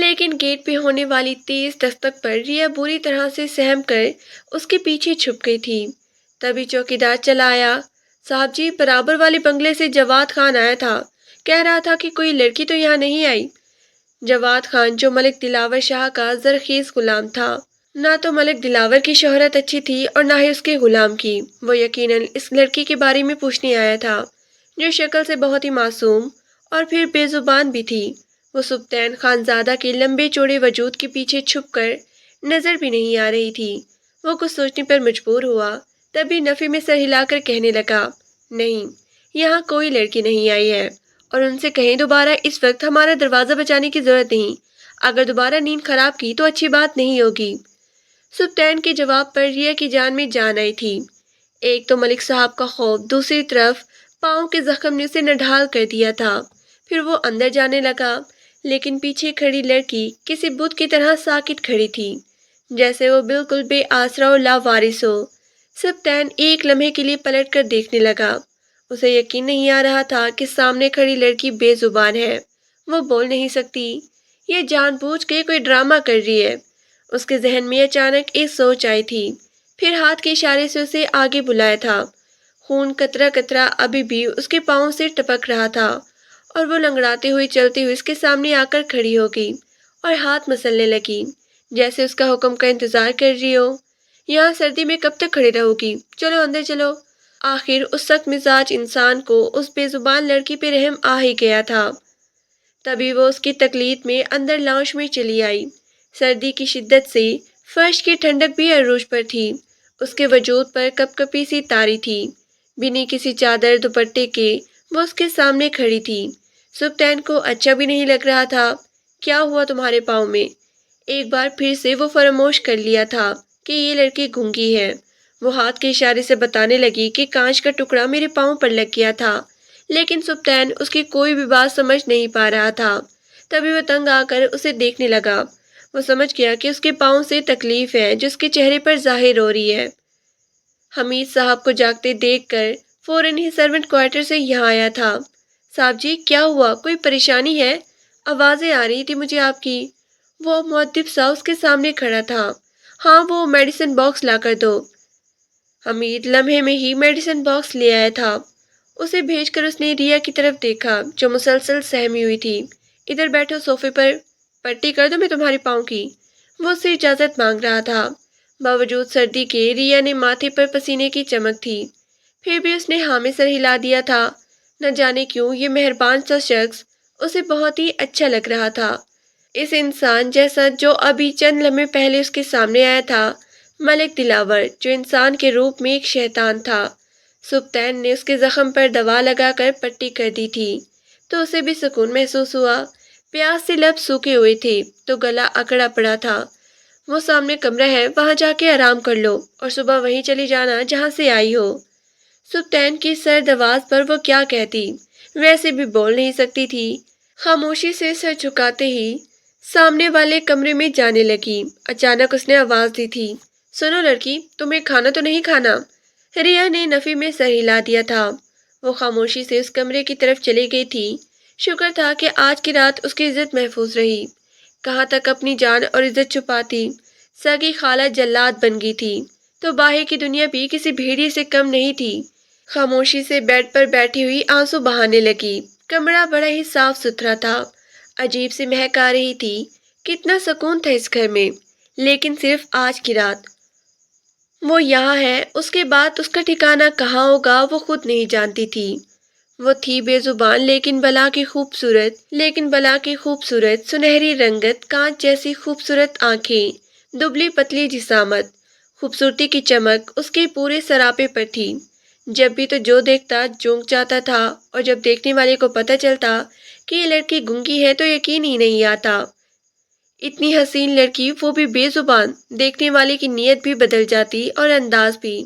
لیکن گیٹ پہ ہونے والی تیز دستک پر ریا بری طرح سے سہم کر اس کے پیچھے چھپ گئی تھی۔ تبھی چوکیدار چلا آیا۔ صاحب جی، برابر والے بنگلے سے جواد خان آیا تھا، کہہ رہا تھا کہ کوئی لڑکی تو یہاں نہیں آئی۔ جواد خان جو ملک دلاور شاہ کا زرخیز غلام تھا۔ نہ تو ملک دلاور کی شہرت اچھی تھی اور نہ ہی اس کے غلام کی۔ وہ یقیناً اس لڑکی کے بارے میں پوچھنے آیا تھا، جو شکل سے بہت ہی معصوم اور پھر بے زبان بھی تھی۔ وہ سبطین خانزادہ کے لمبے چوڑے وجود کے پیچھے چھپ کر نظر بھی نہیں آ رہی تھی۔ وہ کچھ سوچنے پر مجبور ہوا، تبھی نفی میں سر ہلا کر کہنے لگا، نہیں، یہاں کوئی لڑکی نہیں آئی ہے، اور ان سے کہیں دوبارہ اس وقت ہمارا دروازہ بجانے کی ضرورت نہیں۔ اگر دوبارہ نیند خراب کی تو اچھی بات نہیں ہوگی۔ سبطین کے جواب پر ریا کی جان میں جان آئی تھی۔ ایک تو ملک صاحب کا خوف، دوسری طرف پاؤں کے زخم نے اسے نڈھال کر دیا تھا۔ پھر وہ اندر جانے لگا، لیکن پیچھے کھڑی لڑکی کسی بت کی طرح ساکت کھڑی تھی، جیسے وہ بالکل بے آسرا اور لاوارث ہو۔ سبطین ایک لمحے کے لیے پلٹ کر دیکھنے لگا۔ اسے یقین نہیں آ رہا تھا کہ سامنے کھڑی لڑکی بے زبان ہے، وہ بول نہیں سکتی، یہ جان بوجھ کے کوئی ڈرامہ کر رہی ہے۔ اس کے ذہن میں اچانک ایک سوچ آئی تھی، پھر ہاتھ کے اشارے سے اسے آگے بلایا تھا۔ خون قطرہ قطرہ ابھی بھی اس کے پاؤں سے ٹپک رہا تھا، اور وہ لنگڑاتے ہوئے چلتی ہوئی اس کے سامنے آ کر کھڑی ہو گئی اور ہاتھ مسلنے لگی، جیسے اس کا حکم کا انتظار کر رہی ہو۔ یہاں سردی میں کب تک کھڑی رہو گی؟ چلو اندر چلو۔ آخر اس سخت مزاج انسان کو اس بے زبان لڑکی پہ رحم آ ہی گیا تھا۔ تبھی وہ اس کی تقلید میں اندر لاؤنج میں چلی آئی۔ سردی کی شدت سے فرش کی ٹھنڈک بھی عروج پر تھی۔ اس کے وجود پر کپ کپی سی طاری تھی۔ بنی کسی چادر دوپٹے کے وہ اس کے سامنے کھڑی تھی۔ سبطین کو اچھا بھی نہیں لگ رہا تھا۔ کیا ہوا تمہارے پاؤں میں؟ ایک بار پھر سے وہ فراموش کر لیا تھا کہ یہ لڑکی گونگی ہے۔ وہ ہاتھ کے اشارے سے بتانے لگی کہ کانچ کا ٹکڑا میرے پاؤں پر لگ گیا تھا، لیکن سبطین اس کی کوئی بھی بات سمجھ نہیں پا رہا تھا۔ تبھی وہ تنگ آ کر اسے دیکھنے لگا۔ وہ سمجھ گیا کہ اس کے پاؤں سے تکلیف ہے جو اس کے چہرے پر ظاہر ہو رہی ہے۔ حمید صاحب کو جاگتے دیکھ کر فوراً ہی سرونٹ کوارٹر سے یہاں آیا تھا۔ صاحب جی، کیا ہوا؟ کوئی پریشانی ہے؟ آوازیں آ رہی تھی مجھے آپ کی۔ وہ مؤدب سا اس کے سامنے کھڑا تھا۔ ہاں، وہ میڈیسن باکس لا کر دو۔ حمید لمحے میں ہی میڈیسن باکس لے آیا تھا۔ اسے بھیج کر اس نے ریا کی طرف دیکھا جو مسلسل سہمی ہوئی تھی۔ ادھر بیٹھو صوفے پر، پٹی کر دو میں تمہارے پاؤں کی۔ وہ اس سے اجازت مانگ رہا تھا۔ باوجود سردی کے ریا نے ماتھے پر پسینے کی چمک تھی، پھر بھی اس نے ہاں میں سر ہلا دیا تھا۔ نہ جانے کیوں یہ مہربان سا شخص اسے بہت ہی اچھا لگ رہا تھا، اس انسان جیسا جو ابھی چند لمحے پہلے اس کے سامنے آیا تھا، ملک دلاور جو انسان کے روپ میں ایک شیطان تھا۔ سبطین نے اس کے زخم پر دوا لگا کر پٹی کر دی تھی تو اسے بھی سکون محسوس ہوا۔ پیاس سے لب سوکھے ہوئے تھے تو گلا اکڑا پڑا تھا۔ وہ سامنے کمرہ ہے، وہاں جا کے آرام کر لو اور صبح وہیں چلی جانا جہاں سے آئی ہو۔ سبطین کی سرد آواز پر وہ کیا کہتی، ویسے بھی بول نہیں سکتی تھی۔ خاموشی سے سر جھکاتے ہی سامنے والے کمرے میں جانے لگی۔ اچانک اس نے آواز دی تھی، سنو لڑکی، تمہیں کھانا تو نہیں کھانا؟ ریا نے نفی میں سر ہلا دیا تھا۔ وہ خاموشی سے اس کمرے کی طرف چلی گئی تھی۔ شکر تھا کہ آج کی رات اس کی عزت محفوظ رہی۔ کہاں تک اپنی جان اور عزت چھپاتی؟ سگی خالہ جلاد بن گئی تھی تو باہر کی دنیا بھی کسی بھیڑیے سے کم نہیں تھی۔ خاموشی سے بیڈ پر بیٹھی ہوئی آنسو بہانے لگی۔ کمرہ بڑا ہی صاف ستھرا تھا، عجیب سی مہک آ رہی تھی۔ کتنا سکون تھا اس گھر میں، لیکن صرف آج کی رات۔ وہ یہاں ہے، اس کے بعد اس کا ٹھکانہ کہاں ہوگا وہ خود نہیں جانتی تھی۔ وہ تھی بے زبان لیکن بلا کی خوبصورت، سنہری رنگت، کانچ جیسی خوبصورت آنکھیں، دبلی پتلی جسامت، خوبصورتی کی چمک اس کے پورے سراپے پر تھی۔ جب بھی تو جو دیکھتا چونک جاتا تھا، اور جب دیکھنے والے کو پتہ چلتا کہ یہ لڑکی گونگی ہے تو یقین ہی نہیں آتا۔ اتنی حسین لڑکی، وہ بھی بے زبان، دیکھنے والے کی نیت بھی بدل جاتی اور انداز بھی۔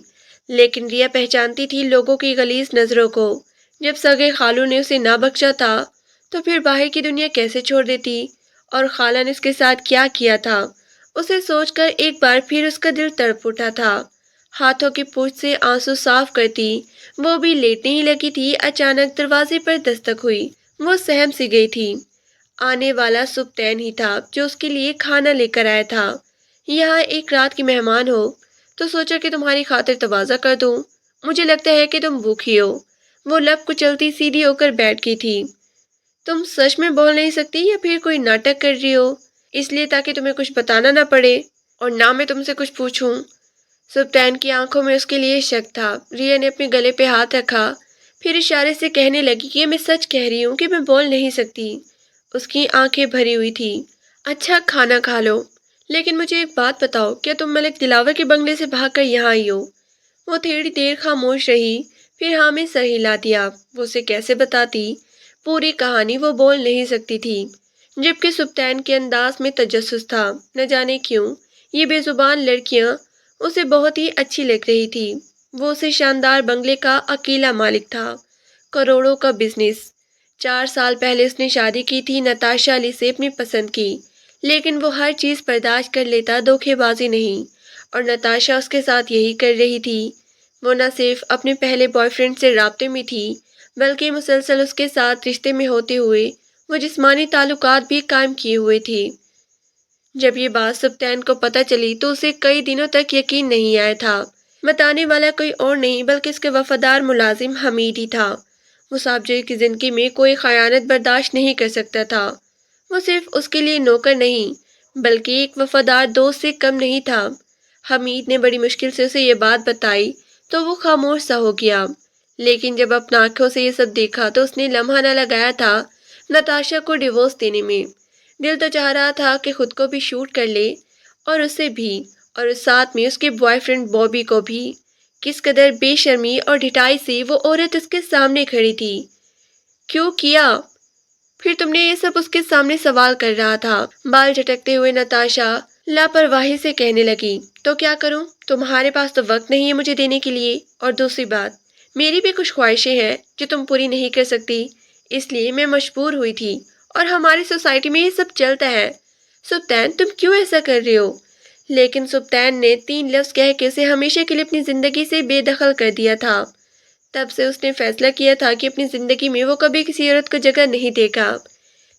لیکن ریا پہچانتی تھی لوگوں کی غلیظ نظروں کو۔ جب سگے خالو نے اسے نہ بخشا تھا تو پھر باہر کی دنیا کیسے چھوڑ دیتی؟ اور خالہ نے اس کے ساتھ کیا کیا تھا؟ اسے سوچ کر ایک بار پھر اس کا دل تڑپ اٹھا تھا۔ ہاتھوں کی پوچھ سے آنسو صاف کرتی وہ بھی لیٹنے ہی لگی تھی، اچانک دروازے پر دستک ہوئی۔ وہ سہم سی گئی تھی۔ آنے والا سبطین ہی تھا جو اس کے لیے کھانا لے کر آیا تھا۔ یہاں ایک رات کی مہمان ہو تو سوچا کہ تمہاری خاطر تواضع کر دوں۔ مجھے لگتا ہے کہ تم بھوکی ہو۔ وہ لب کچلتی سیدھی ہو کر بیٹھ گئی تھی۔ تم سچ میں بول نہیں سکتی یا پھر کوئی ناٹک کر رہی ہو؟ اس لیے تاکہ تمہیں کچھ بتانا نہ پڑے اور نہ میں تم سے کچھ پوچھوں۔ سبطین کی آنکھوں میں اس کے لیے شک تھا۔ ریا نے اپنے گلے پہ ہاتھ رکھا، پھر اشارے سے کہنے لگی کہ میں سچ کہہ رہی ہوں کہ میں بول نہیں سکتی۔ اس کی آنکھیں بھری ہوئی تھی۔ اچھا کھانا کھا لو، لیکن مجھے ایک بات بتاؤ، کیا تم ملک دلاور کے بنگلے سے بھاگ کر یہاں آئی ہو؟ وہ تھوڑی دیر خاموش رہی، پھر ہاں میں سر ہلا دیا۔ وہ اسے کیسے بتاتی پوری کہانی؟ وہ بول نہیں سکتی تھی، جبکہ سبطین کے انداز میں تجسس تھا۔ نہ جانے کیوں یہ بے زبان لڑکیاں اسے بہت ہی اچھی لگ رہی تھی۔ وہ اسے شاندار بنگلے کا اکیلا مالک تھا، کروڑوں کا بزنس۔ 4 سال پہلے اس نے شادی کی تھی۔ نتاشا علی سے اپنی پسند کی، لیکن وہ ہر چیز برداشت کر لیتا، دھوکے بازی نہیں۔ اور نتاشا اس کے ساتھ یہی کر رہی تھی۔ وہ نہ صرف اپنے پہلے بوائے فرینڈ سے رابطے میں تھی، بلکہ مسلسل اس کے ساتھ رشتے میں ہوتے ہوئے وہ جسمانی تعلقات بھی قائم کیے ہوئے تھی۔ جب یہ بات سبطین کو پتہ چلی تو اسے کئی دنوں تک یقین نہیں آیا تھا۔ بتانے والا کوئی اور نہیں بلکہ اس کے وفادار ملازم حمید ہی تھا۔ وہ سابجی کی زندگی میں کوئی خیانت برداشت نہیں کر سکتا تھا۔ وہ صرف اس کے لیے نوکر نہیں بلکہ ایک وفادار دوست سے کم نہیں تھا۔ حمید نے بڑی مشکل سے اسے یہ بات بتائی تو وہ خاموش سا ہو گیا، لیکن جب اپنی آنکھوں سے یہ سب دیکھا تو اس نے لمحہ نہ لگایا تھا نتاشا کو ڈیورس دینے میں۔ دل تو چاہ رہا تھا کہ خود کو بھی شوٹ کر لے اور اسے بھی، اور اس ساتھ میں اس کے بوائے فرینڈ بابی کو بھی۔ کس قدر بے شرمی اور ڈھٹائی سے وہ عورت اس کے سامنے کھڑی تھی۔ کیوں کیا؟ پھر تم نے یہ سب اس کے سامنے سوال کر رہا تھا۔ بال جھٹکتے ہوئے نتاشا لاپرواہی سے کہنے لگی، تو کیا کروں؟ تمہارے پاس تو وقت نہیں ہے مجھے دینے کے لیے، اور دوسری بات میری بھی کچھ خواہشیں ہیں جو تم پوری نہیں کر سکتی، اس لیے میں مجبور ہوئی تھی، اور ہماری سوسائٹی میں یہ سب چلتا ہے۔ سبطین تم کیوں ایسا کر رہے ہو؟ لیکن سبطین نے 3 لفظ کہہ کے اسے ہمیشہ کے لیے اپنی زندگی سے بے دخل کر دیا تھا۔ تب سے اس نے فیصلہ کیا تھا کہ اپنی زندگی میں وہ کبھی کسی عورت کو جگہ نہیں دے گا۔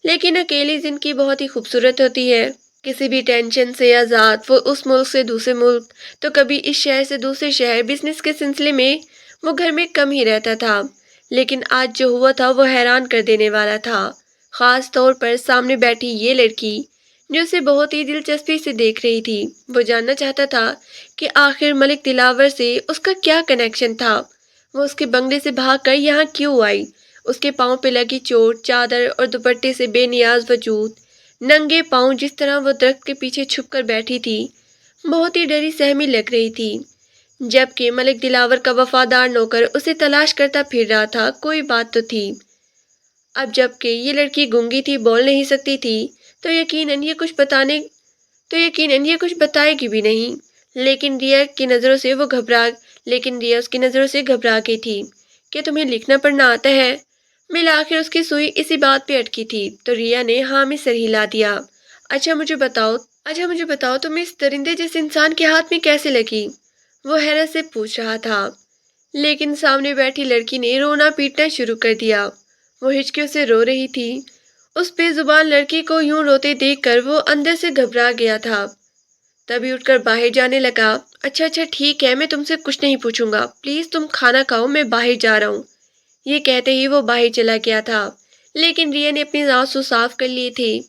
لیکن اکیلی زندگی بہت ہی خوبصورت ہوتی ہے، کسی بھی ٹینشن سے آزاد۔ وہ اس ملک سے دوسرے ملک تو کبھی اس شہر سے دوسرے شہر، بزنس کے سلسلے میں وہ گھر میں کم ہی رہتا تھا، لیکن آج جو ہوا تھا وہ حیران کر دینے والا تھا، خاص طور پر سامنے بیٹھی یہ لڑکی جو اسے بہت ہی دلچسپی سے دیکھ رہی تھی۔ وہ جاننا چاہتا تھا کہ آخر ملک دلاور سے اس کا کیا کنیکشن تھا۔ وہ اس کے بنگلے سے بھاگ کر یہاں کیوں آئی؟ اس کے پاؤں پہ لگی چوٹ، چادر اور دوپٹے سے بے نیاز وجود، ننگے پاؤں جس طرح وہ درخت کے پیچھے چھپ کر بیٹھی تھی، بہت ہی ڈری سہمی لگ رہی تھی، جبکہ ملک دلاور کا وفادار نوکر اسے تلاش کرتا پھر رہا تھا۔ کوئی بات تو تھی۔ اب جبکہ یہ لڑکی گونگی تھی، بول نہیں سکتی تھی، تو یقیناً یہ کچھ بتائے گی بھی نہیں۔ لیکن ریا اس کی نظروں سے گھبرا گئی تھی۔ کیا تمہیں لکھنا پڑھنا آتا ہے؟ بالآخر اس کی سوئی اسی بات پہ اٹکی تھی، تو ریا نے ہاں میں سر ہلا دیا۔ اچھا مجھے بتاؤ تم اس درندے جیسے انسان کے ہاتھ میں کیسے لگی؟ وہ حیرت سے پوچھ رہا تھا، لیکن سامنے بیٹھی لڑکی نے رونا پیٹنا شروع کر دیا۔ وہ ہچکیوں سے رو رہی تھی۔ اس بے زبان لڑکی کو یوں روتے دیکھ کر وہ اندر سے گھبرا گیا تھا، تبھی اٹھ کر باہر جانے لگا۔ اچھا ٹھیک ہے، میں تم سے کچھ نہیں پوچھوں گا، پلیز تم کھانا کھاؤ، میں باہر جا رہا ہوں۔ یہ کہتے ہی وہ باہر چلا گیا تھا، لیکن ریا نے اپنے آنسو صاف کر لیے تھے۔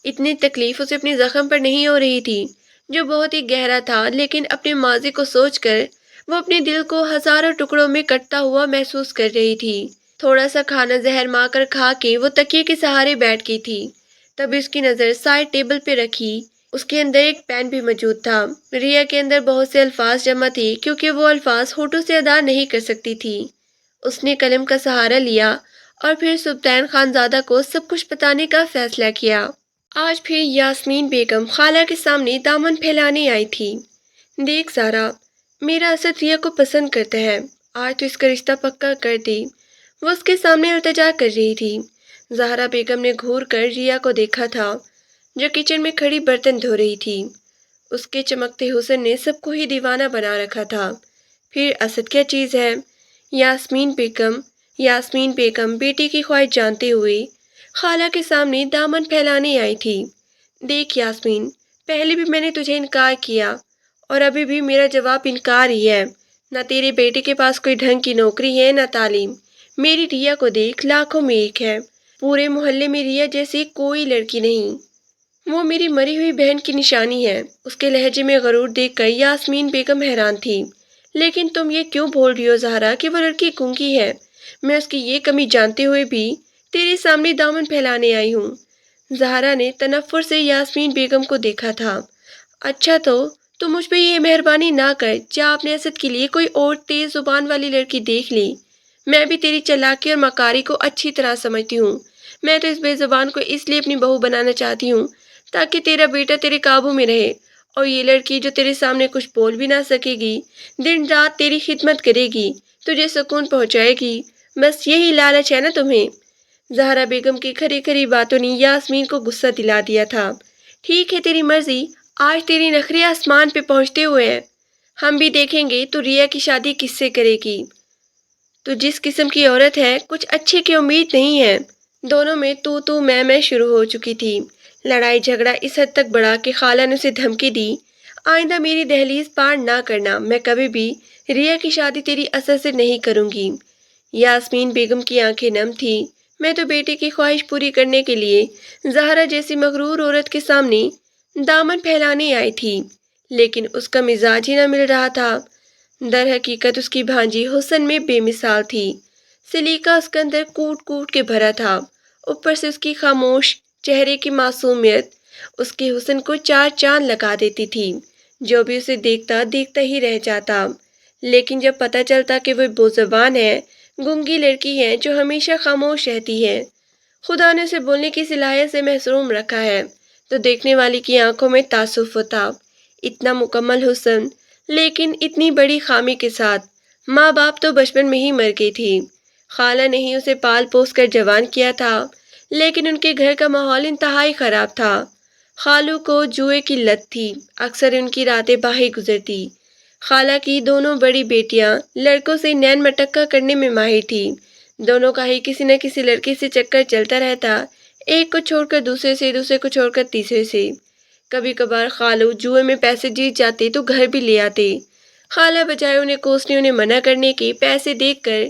اتنی تکلیف اسے اپنے زخم پر نہیں ہو رہی تھی جو بہت ہی گہرا تھا، لیکن اپنے ماضی کو سوچ کر وہ اپنے دل کو ہزاروں ٹکڑوں میں کٹتا ہوا محسوس کر رہی تھی۔ تھوڑا سا کھانا زہر مار کر کھا کے وہ تکیے کے سہارے بیٹھ گئی تھی، تب اس کی نظر سائڈ ٹیبل پہ رکھی۔ اس کے اندر ایک پین بھی موجود تھا۔ ریا کے اندر بہت سے الفاظ جمع تھے، کیونکہ وہ الفاظ ہونٹوں سے ادا نہیں کر سکتی تھی۔ اس نے قلم کا سہارا لیا اور پھر سبطین خانزادہ کو سب کچھ بتانے کا فیصلہ کیا۔ آج پھر یاسمین بیگم خالہ کے سامنے دامن پھیلانے آئی تھی۔ دیکھ زہرا، میرا اسد ریا کو پسند کرتا ہے، آج تو اس کا رشتہ پکا کر دے۔ وہ اس کے سامنے التجا کر رہی تھی۔ زہرا بیگم نے گھور کر ریا کو دیکھا تھا جو کچن میں کھڑی برتن دھو رہی تھی۔ اس کے چمکتے حسن نے سب کو ہی دیوانہ بنا رکھا تھا۔ پھر اسد کیا چیز ہے؟ یاسمین بیگم بیٹی کی خواہش جانتے ہوئے خالہ کے سامنے دامن پھیلانے آئی تھی۔ دیکھ یاسمین، پہلے بھی میں نے تجھے انکار کیا اور ابھی بھی میرا جواب انکار ہی ہے۔ نہ تیرے بیٹے کے پاس کوئی ڈھنگ کی نوکری ہے، نہ تعلیم۔ میری ریا کو دیکھ، لاکھوں میں ایک ہے۔ پورے محلے میں ریا جیسی کوئی لڑکی نہیں۔ وہ میری مری ہوئی بہن کی نشانی ہے۔ اس کے لہجے میں غرور دیکھ کر یاسمین بیگم حیران تھی۔ لیکن تم یہ کیوں بول رہی ہو زہرا کہ وہ لڑکی گونگی ہے؟ میں اس کی یہ کمی جانتے ہوئے بھی تیرے سامنے دامن پھیلانے آئی ہوں۔ زہرا نے تنفر سے یاسمین بیگم کو دیکھا تھا۔ اچھا تو مجھ پہ یہ مہربانی نہ کر، جا اپنے اسد کے لیے کوئی اور تیز زبان والی لڑکی دیکھ لی۔ میں بھی تیری چالاکی اور مکاری کو اچھی طرح سمجھتی ہوں۔ میں تو اس بے زبان کو اس لیے اپنی بہو بنانا چاہتی ہوں تاکہ تیرا بیٹا تیرے قابو میں رہے، اور یہ لڑکی جو تیرے سامنے کچھ بول بھی نہ سکے گی، دن رات تیری خدمت کرے گی، تجھے سکون پہنچائے گی۔ بس یہی لالچ ہے نا تمہیں؟ زہرا بیگم کی کھری کھری باتوں نے یاسمین کو غصہ دلا دیا تھا۔ ٹھیک ہے تیری مرضی، آج تیری نخرے آسمان پہ پہنچتے ہوئے ہیں۔ ہم بھی دیکھیں گے تو ریا کی شادی کس سے کرے گی۔ تو جس قسم کی عورت ہے، کچھ اچھے کی امید نہیں ہے۔ دونوں میں تو میں شروع ہو چکی تھی۔ لڑائی جھگڑا اس حد تک بڑھا کہ خالہ نے اسے دھمکی دی، آئندہ میری دہلیز پار نہ کرنا، میں کبھی بھی ریا کی شادی تیری اسد سے نہیں کروں گی۔ یاسمین بیگم کی آنکھیں نم تھی۔ میں تو بیٹے کی خواہش پوری کرنے کے لیے زہرا جیسی مغرور عورت کے سامنے دامن پھیلانے آئی تھی، لیکن اس کا مزاج ہی نہ مل رہا تھا۔ در حقیقت اس کی بھانجی حسن میں بے مثال تھی۔ سلیقہ اس کے اندر کوٹ کوٹ کے بھرا تھا، اوپر سے اس کی خاموش چہرے کی معصومیت اس کے حسن کو چار چاند لگا دیتی تھی۔ جو بھی اسے دیکھتا دیکھتا ہی رہ جاتا۔ لیکن جب پتہ چلتا کہ وہ بو زبان ہے، گونگی لڑکی ہے جو ہمیشہ خاموش رہتی ہے، خدا نے اسے بولنے کی صلاحیت سے محروم رکھا ہے، تو دیکھنے والی کی آنکھوں میں تعصف ہوتا۔ اتنا مکمل حسن، لیکن اتنی بڑی خامی کے ساتھ۔ ماں باپ تو بچپن میں ہی مر گئی تھی۔ خالہ نے ہی اسے پال پوس کر جوان کیا تھا، لیکن ان کے گھر کا ماحول انتہائی خراب تھا۔ خالو کو جوئے کی لت تھی، اکثر ان کی راتیں باہر گزرتی۔ خالہ کی دونوں بڑی بیٹیاں لڑکوں سے نین مٹکا کرنے میں ماہر تھی۔ دونوں کا ہی کسی نہ کسی لڑکے سے چکر چلتا رہتا، ایک کو چھوڑ کر دوسرے سے، دوسرے کو چھوڑ کر تیسرے سے۔ کبھی کبھار خالو جوئے میں پیسے جیت جاتے تو گھر بھی لے آتے۔ خالہ بجائے انہیں کوسنے، انہیں منع کرنے کے، پیسے دیکھ کر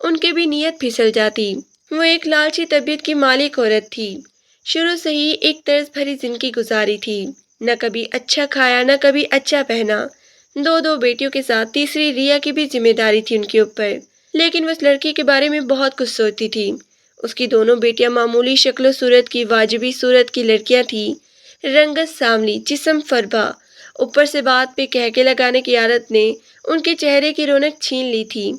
ان کی بھی نیت پھسل جاتی۔ وہ ایک لالچی طبیعت کی مالک عورت تھی، شروع سے ہی ایک طرز بھری زندگی گزاری تھی، نہ کبھی اچھا کھایا نہ کبھی اچھا پہنا۔ دو بیٹیوں کے ساتھ تیسری ریا کی بھی ذمہ داری تھی ان کے اوپر، لیکن وہ اس لڑکی کے بارے میں بہت کچھ سوچتی تھی۔ اس کی دونوں بیٹیاں معمولی شکل و صورت کی، واجبی صورت کی لڑکیاں تھیں، رنگت سانولی، جسم فربا، اوپر سے بات پہ کہکے لگانے کی عادت نے ان کے چہرے کی رونق چھین لی تھی۔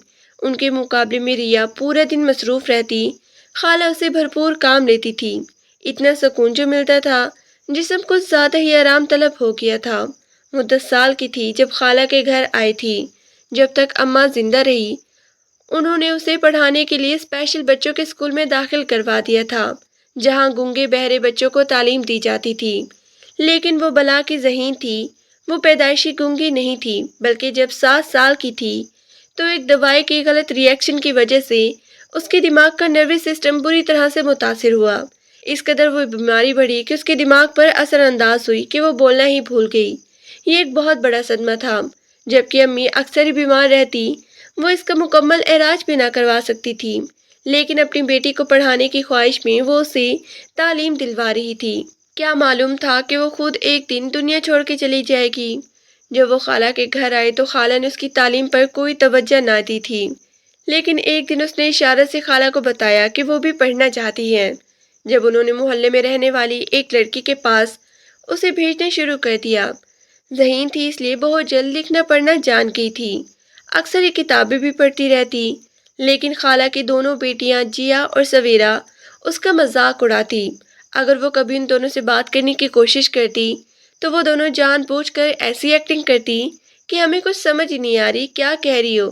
ان کے مقابلے میں ریا پورا دن مصروف رہتی، خالہ اسے بھرپور کام لیتی تھی۔ اتنا سکون جو ملتا تھا، جسم کچھ زیادہ ہی آرام طلب ہو گیا تھا۔ وہ 10 سال کی تھی جب خالہ کے گھر آئی تھی۔ جب تک اماں زندہ رہی، انہوں نے اسے پڑھانے کے لیے اسپیشل بچوں کے اسکول میں داخل کروا دیا تھا، جہاں گونگے بہرے بچوں کو تعلیم دی جاتی تھی۔ لیکن وہ بلا کی ذہین تھی، وہ پیدائشی گونگی نہیں تھی، بلکہ جب 7 سال کی تھی تو ایک دوائی کے غلط ری ایکشن کی وجہ سے اس کے دماغ کا نروس سسٹم بری طرح سے متاثر ہوا۔ اس قدر وہ بیماری بڑھی کہ اس کے دماغ پر اثر انداز ہوئی کہ وہ بولنا ہی بھول گئی۔ یہ ایک بہت بڑا صدمہ تھا۔ جبکہ امی اکثر ہی بیمار رہتی، وہ اس کا مکمل علاج بھی نہ کروا سکتی تھی، لیکن اپنی بیٹی کو پڑھانے کی خواہش میں وہ اسے تعلیم دلوا رہی تھی۔ کیا معلوم تھا کہ وہ خود ایک دن دنیا چھوڑ کے چلی جائے گی۔ جب وہ خالہ کے گھر آئے تو خالہ نے اس کی تعلیم پر کوئی توجہ نہ دی تھی، لیکن ایک دن اس نے اشارت سے خالہ کو بتایا کہ وہ بھی پڑھنا چاہتی ہے۔ جب انہوں نے محلے میں رہنے والی ایک لڑکی کے پاس اسے بھیجنا شروع کر دیا۔ ذہین تھی اس لیے بہت جلد لکھنا پڑھنا جان گئی تھی، اکثر یہ کتابیں بھی پڑھتی رہتی، لیکن خالہ کی دونوں بیٹیاں جیا اور سویرا اس کا مذاق اڑاتی۔ اگر وہ کبھی ان دونوں سے بات کرنے کی کوشش کرتی تو وہ دونوں جان بوجھ کر ایسی ایکٹنگ کرتی کہ ہمیں کچھ سمجھ ہی نہیں آ رہی کیا کہہ رہی ہو،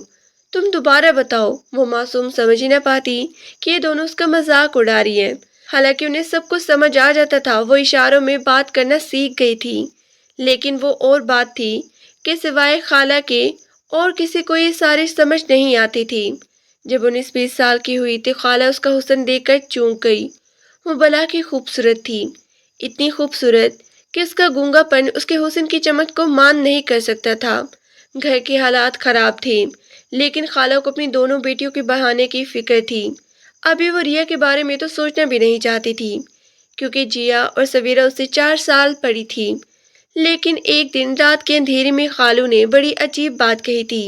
تم دوبارہ بتاؤ۔ وہ معصوم سمجھ ہی نہ پاتی کہ یہ دونوں اس کا مذاق اڑا رہی ہیں، حالانکہ انہیں سب کچھ سمجھ آ جاتا تھا۔ وہ اشاروں میں بات کرنا سیکھ گئی تھی، لیکن وہ اور بات تھی کہ سوائے خالہ کے اور کسی کو یہ ساری سمجھ نہیں آتی تھی۔ جب 19-20 سال کی ہوئی تو خالہ اس کا حسن دیکھ کر چونک گئی۔ وہ بلا کی خوبصورت تھی، اتنی خوبصورت کہ اس کا گونگا پن اس کے حسن کی چمک کو مان نہیں کر سکتا تھا۔ گھر کے حالات خراب تھے، لیکن خالہ کو اپنی دونوں بیٹیوں کے بہانے کی فکر تھی۔ ابھی وہ ریا کے بارے میں تو سوچنا بھی نہیں چاہتی تھی، کیونکہ جیا اور سویرا اس سے 4 سال بڑی تھی۔ لیکن ایک دن رات کے اندھیرے میں خالو نے بڑی عجیب بات کہی تھی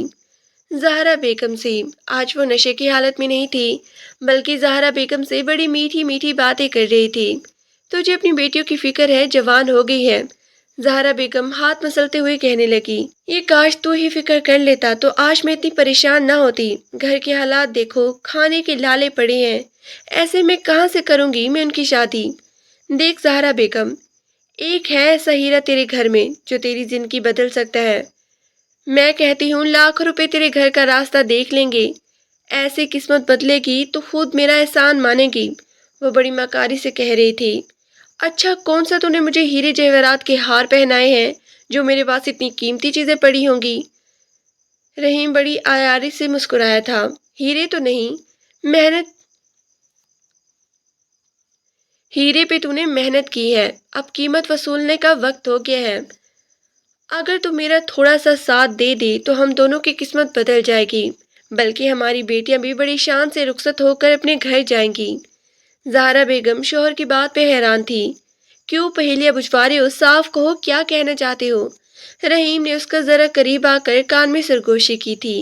زہرا بیگم سے۔ آج وہ نشے کی حالت میں نہیں تھی، بلکہ زہرا بیگم سے بڑی میٹھی میٹھی باتیں کر رہی تھی۔ تجھے اپنی بیٹیوں کی فکر ہے، جوان ہو گئی ہے، زہرا بیگم ہاتھ مسلتے ہوئے کہنے لگی۔ یہ کاش تو ہی فکر کر لیتا تو آج میں اتنی پریشان نہ ہوتی۔ گھر کے حالات دیکھو، کھانے کے لالے پڑے ہیں، ایسے میں کہاں سے کروں گی میں ان کی شادی؟ دیکھ زہرا بیگم، ایک ہے ایسا ہیرا تیرے گھر میں جو تیری زندگی بدل سکتا ہے۔ میں کہتی ہوں لاکھ روپے تیرے گھر کا راستہ دیکھ لیں گے، ایسی قسمت بدلے گی تو خود میرا احسان مانے گی، وہ بڑی مکاری سے کہہ رہی تھی۔ اچھا کون سا تو نے مجھے ہیرے جواہرات کے ہار پہنائے ہیں جو میرے پاس اتنی قیمتی چیزیں پڑی ہوں گی؟ رحیم بڑی عیاری سے مسکرایا تھا۔ ہیرے تو نہیں، محنت، ہیرے پہ تو نے محنت کی ہے، اب قیمت وصولنے کا وقت ہو گیا ہے۔ اگر تو میرا تھوڑا سا ساتھ دے دے تو ہم دونوں کی قسمت بدل جائے گی، بلکہ ہماری بیٹیاں بھی بڑی شان سے رخصت ہو کر اپنے گھر جائیں گی۔ زہرا بیگم شوہر کی بات پہ حیران تھی۔ کیوں پہیلیاں بجھوا رہے ہو؟ صاف کہو کیا کہنا چاہتے ہو؟ رحیم نے اس کا ذرا قریب آ کر کان میں سرگوشی کی تھی۔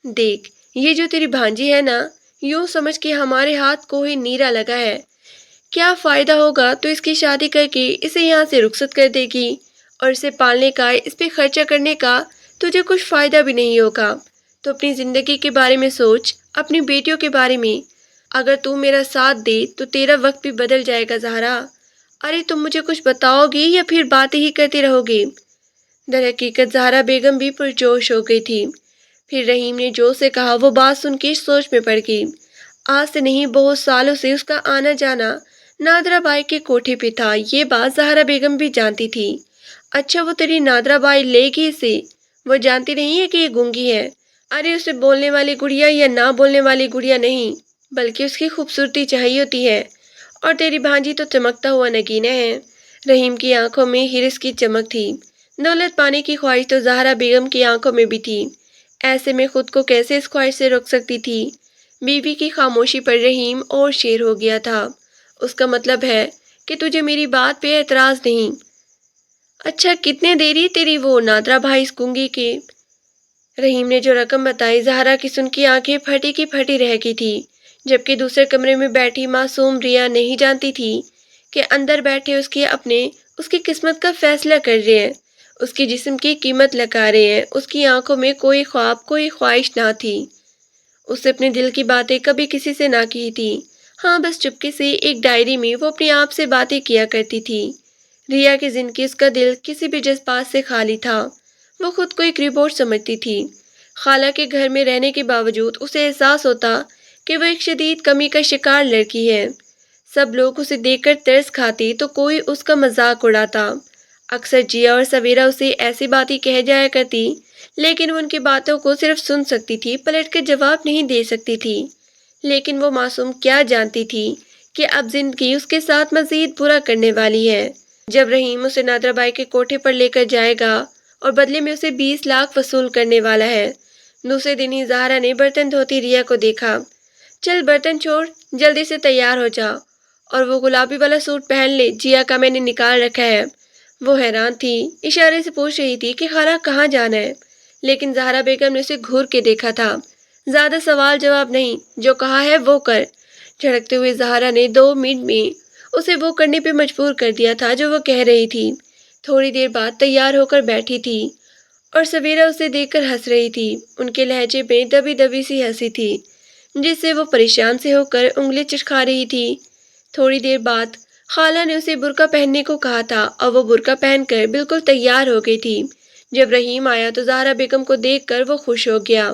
دیکھ، یہ جو تیری بھانجی ہے نا، یوں سمجھ کے ہمارے ہاتھ کو ہی نیرا لگا ہے۔ کیا فائدہ ہوگا تو اس کی شادی کر کے اسے یہاں سے رخصت کر دے گی، اور اسے پالنے کا، اس پہ خرچہ کرنے کا تجھے کچھ فائدہ بھی نہیں ہوگا۔ تو اپنی زندگی کے بارے میں سوچ، اپنی بیٹیوں کے بارے میں۔ اگر تو میرا ساتھ دے تو تیرا وقت بھی بدل جائے گا زہرا۔ ارے تم مجھے کچھ بتاؤ گی یا پھر باتیں ہی کرتے رہو گے؟ در حقیقت زہرا بیگم بھی پرجوش ہو گئی تھی۔ پھر رحیم نے جو سے کہا وہ بات سن کے سوچ میں پڑ گئی۔ آج سے نہیں، بہت سالوں سے اس کا آنا جانا نادرہ بائی کے کوٹھے پہ تھا، یہ بات زہرا بیگم بھی جانتی تھی۔ اچھا وہ تیری نادرہ بائی لے گی اسے؟ وہ جانتی نہیں ہے کہ یہ گونگی ہے؟ ارے اسے بولنے والی گڑیا یا نہ بولنے والی گڑیا نہیں، بلکہ اس کی خوبصورتی چاہیے ہوتی ہے، اور تیری بھانجی تو چمکتا ہوا نگینہ ہے۔ رحیم کی آنکھوں میں حرص کی چمک تھی۔ دولت پانے کی خواہش تو زہرا بیگم کی آنکھوں میں بھی تھی، ایسے میں خود کو کیسے اس خواہش سے روک سکتی تھی؟ بیوی کی خاموشی پر رحیم اور شیر ہو گیا تھا۔ اس کا مطلب ہے کہ تجھے میری بات پہ اعتراض نہیں؟ اچھا کتنے دیری تیری وہ نادرہ بھائی اس گونگی کے؟ رحیم نے جو رقم بتائی، زہرا کی سن کی آنکھیں پھٹی کی پھٹی رہ گئی تھی، جبکہ دوسرے کمرے میں بیٹھی معصوم ریا نہیں جانتی تھی کہ اندر بیٹھے اس کی قسمت کا فیصلہ کر رہے ہیں، اس کی جسم کی قیمت لگا رہے ہیں۔ اس کی آنکھوں میں کوئی خواب، کوئی خواہش نہ تھی۔ اس نے اپنے دل کی باتیں کبھی کسی سے نہ کی تھی، ہاں بس چپکے سے ایک ڈائری میں وہ اپنے آپ سے باتیں کیا کرتی تھی۔ ریا کی زندگی، اس کا دل کسی بھی جذبات سے خالی تھا۔ وہ خود کو ایک ربوٹ سمجھتی تھی۔ خالہ کے گھر میں رہنے کے باوجود اسے احساس ہوتا کہ وہ ایک شدید کمی کا شکار لڑکی ہے۔ سب لوگ اسے دیکھ کر ترس کھاتے تو کوئی اس کا مذاق اڑاتا۔ اکثر جیا اور سویرا اسے ایسی باتیں کہہ جایا کرتی، لیکن وہ ان کی باتوں کو صرف سن سکتی تھی، پلٹ کر جواب نہیں دے سکتی تھی۔ لیکن وہ معصوم کیا جانتی تھی کہ اب زندگی اس کے ساتھ مزید برا کرنے والی ہے۔ جب رحیم اسے نادرہ بائی کے کوٹھے پر لے کر جائے گا اور بدلے میں اسے 20 لاکھ وصول کرنے والا ہے۔ دوسرے دن ہی زہرا نے برتن دھوتی ریا کو دیکھا۔ چل برتن چھوڑ، جلدی سے تیار ہو جا، اور وہ گلابی والا سوٹ پہن لے، جیا کا میں نے نکال رکھا ہے۔ وہ حیران تھی، اشارے سے پوچھ رہی تھی کہ خالہ کہاں جانا ہے، لیکن زہرا بیگم نے اسے گھور کے دیکھا تھا۔ زیادہ سوال جواب نہیں، جو کہا ہے وہ کر۔ جھڑکتے ہوئے زہرا نے 2 منٹ میں اسے وہ کرنے پہ مجبور کر دیا تھا جو وہ کہہ رہی تھی۔ تھوڑی دیر بعد تیار ہو کر بیٹھی تھی، اور سویرا اسے دیکھ کر ہنس رہی تھی۔ ان کے لہجے میں دبی دبی سی ہنسی تھی، جس سے وہ پریشان سے ہو کر انگلی چٹکا رہی تھی۔ تھوڑی دیر بعد خالہ نے اسے برقع پہننے کو کہا تھا، اور وہ برقع پہن کر بالکل تیار ہو گئی تھی۔ جب رحیم آیا تو زہرا بیگم کو دیکھ کر وہ خوش ہو گیا۔